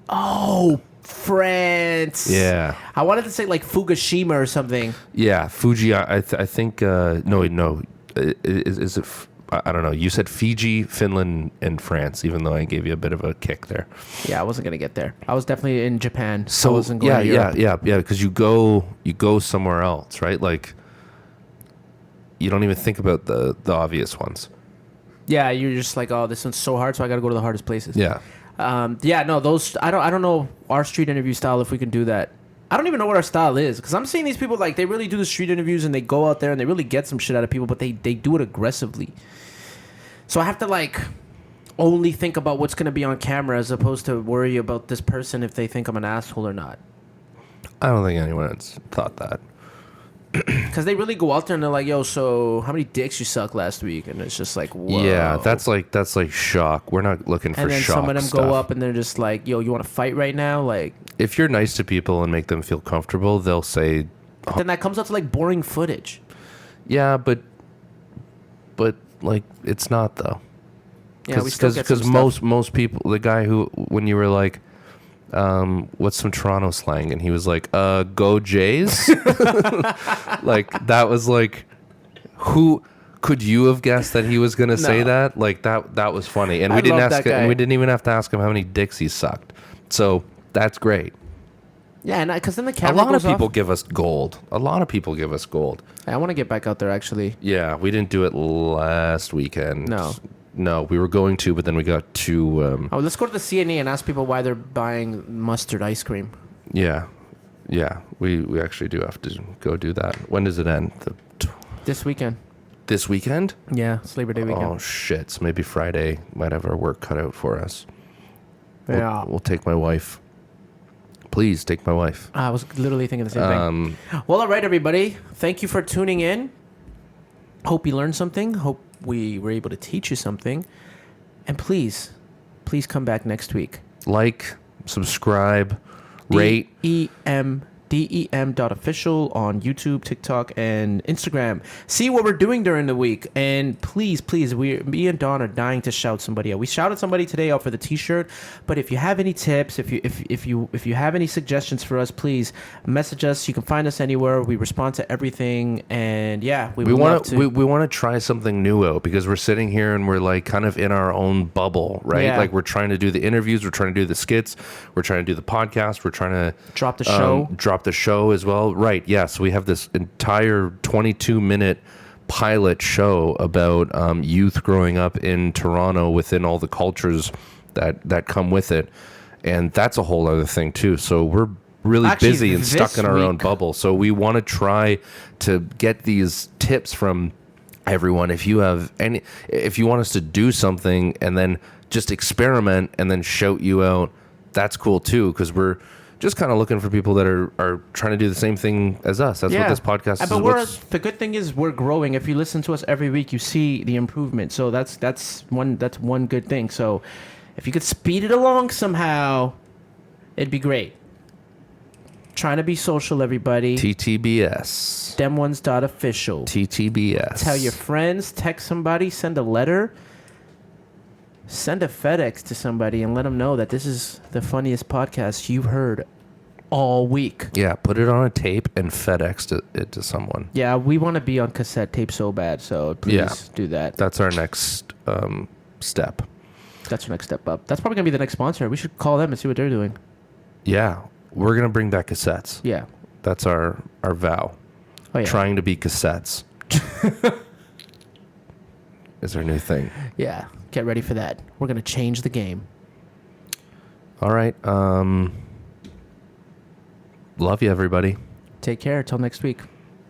[SPEAKER 2] Oh, France.
[SPEAKER 1] Yeah.
[SPEAKER 2] I wanted to say like Fukushima or something.
[SPEAKER 1] Yeah, Fuji. I think. No. Is it? I don't know. You said Fiji, Finland, and France. Even though I gave you a bit of a kick there.
[SPEAKER 2] Yeah, I wasn't gonna get there. I was definitely in Japan.
[SPEAKER 1] So
[SPEAKER 2] I wasn't going to Europe.
[SPEAKER 1] yeah. Because you go somewhere else, right? Like, you don't even think about the obvious ones.
[SPEAKER 2] Yeah, you're just like, oh, this one's so hard, so I got to go to the hardest places.
[SPEAKER 1] Yeah.
[SPEAKER 2] No, those I don't know our street interview style if we can do that. I don't even know what our style is because I'm seeing these people like they really do the street interviews and they go out there and they really get some shit out of people, but they do it aggressively. So I have to like only think about what's going to be on camera as opposed to worry about this person if they think I'm an asshole or not.
[SPEAKER 1] I don't think anyone has thought that.
[SPEAKER 2] Because they really go out there and they're like, yo, so how many dicks you sucked last week? And it's just like, whoa.
[SPEAKER 1] Yeah, that's like shock. We're not looking for shock.
[SPEAKER 2] And then some of them
[SPEAKER 1] stuff.
[SPEAKER 2] go up and they're just like, yo, you want to fight right now? Like,
[SPEAKER 1] if you're nice to people and make them feel comfortable, they'll say...
[SPEAKER 2] Then that comes out to like boring footage.
[SPEAKER 1] Yeah, but like it's not though.
[SPEAKER 2] Yeah, we still get some stuff.
[SPEAKER 1] most people, the guy who when you were like, what's some Toronto slang, and he was like, go Jays. Like that was like, who could you have guessed that he was gonna say that? Like that was funny, and we didn't ask, and we didn't even have to ask him how many dicks he sucked. So that's great.
[SPEAKER 2] Yeah, and because then the camera
[SPEAKER 1] A lot of
[SPEAKER 2] goes
[SPEAKER 1] people
[SPEAKER 2] off.
[SPEAKER 1] give us gold. A lot of people give us gold.
[SPEAKER 2] I want to get back out there actually.
[SPEAKER 1] Yeah, we didn't do it last weekend.
[SPEAKER 2] No,
[SPEAKER 1] we were going to, but then we got too...
[SPEAKER 2] let's go to the CNE and ask people why they're buying mustard ice cream.
[SPEAKER 1] Yeah, we actually do have to go do that. When does it end?
[SPEAKER 2] This weekend.
[SPEAKER 1] This weekend?
[SPEAKER 2] Yeah, it's Labor Day weekend.
[SPEAKER 1] Oh, shit. So maybe Friday might have our work cut out for us.
[SPEAKER 2] Yeah.
[SPEAKER 1] We'll take my wife. Please take my wife.
[SPEAKER 2] I was literally thinking the same thing. Well, all right, everybody. Thank you for tuning in. Hope you learned something. Hope we were able to teach you something. And please come back next week.
[SPEAKER 1] Like, subscribe, rate.
[SPEAKER 2] DEMONS. DEM.Official on YouTube, TikTok, and Instagram. See what we're doing during the week, and please, me and Don are dying to shout somebody out. We shouted somebody today out for the T-shirt, but if you have any tips, if you have any suggestions for us, please message us. You can find us anywhere. We respond to everything, and yeah, we want
[SPEAKER 1] to try something new out because we're sitting here and we're like kind of in our own bubble, right?
[SPEAKER 2] Yeah.
[SPEAKER 1] Like we're trying to do the interviews, we're trying to do the skits, we're trying to do the podcast, we're trying to
[SPEAKER 2] drop the
[SPEAKER 1] show as well. Right. Yes. We have this entire 22-minute pilot show about youth growing up in Toronto within all the cultures that come with it. And that's a whole other thing too. So we're really busy and stuck in our own bubble. So we want to try to get these tips from everyone. If you want us to do something and then just experiment and then shout you out, that's cool too. Because we're just kind of looking for people that are trying to do the same thing as us. That's what this podcast is.
[SPEAKER 2] But the good thing is we're growing. If you listen to us every week, you see the improvement. So that's one good thing. So if you could speed it along somehow, it'd be great. Trying to be social, everybody.
[SPEAKER 1] TTBS.
[SPEAKER 2] DemOnes.Official.
[SPEAKER 1] TTBS.
[SPEAKER 2] Tell your friends, text somebody, send a letter. Send a FedEx to somebody and let them know that this is the funniest podcast you've heard all week.
[SPEAKER 1] Yeah, put it on a tape and FedEx it to someone.
[SPEAKER 2] Yeah, we want to be on cassette tape so bad, so please do that.
[SPEAKER 1] That's our next step.
[SPEAKER 2] That's our next step up. That's probably going to be the next sponsor. We should call them and see what they're doing.
[SPEAKER 1] Yeah, we're going to bring back cassettes.
[SPEAKER 2] Yeah.
[SPEAKER 1] That's our vow.
[SPEAKER 2] Oh, yeah.
[SPEAKER 1] Trying to be cassettes. Is our new thing.
[SPEAKER 2] Yeah. Get ready for that. We're going to change the game.
[SPEAKER 1] All right. Love you, everybody.
[SPEAKER 2] Take care. Till next week.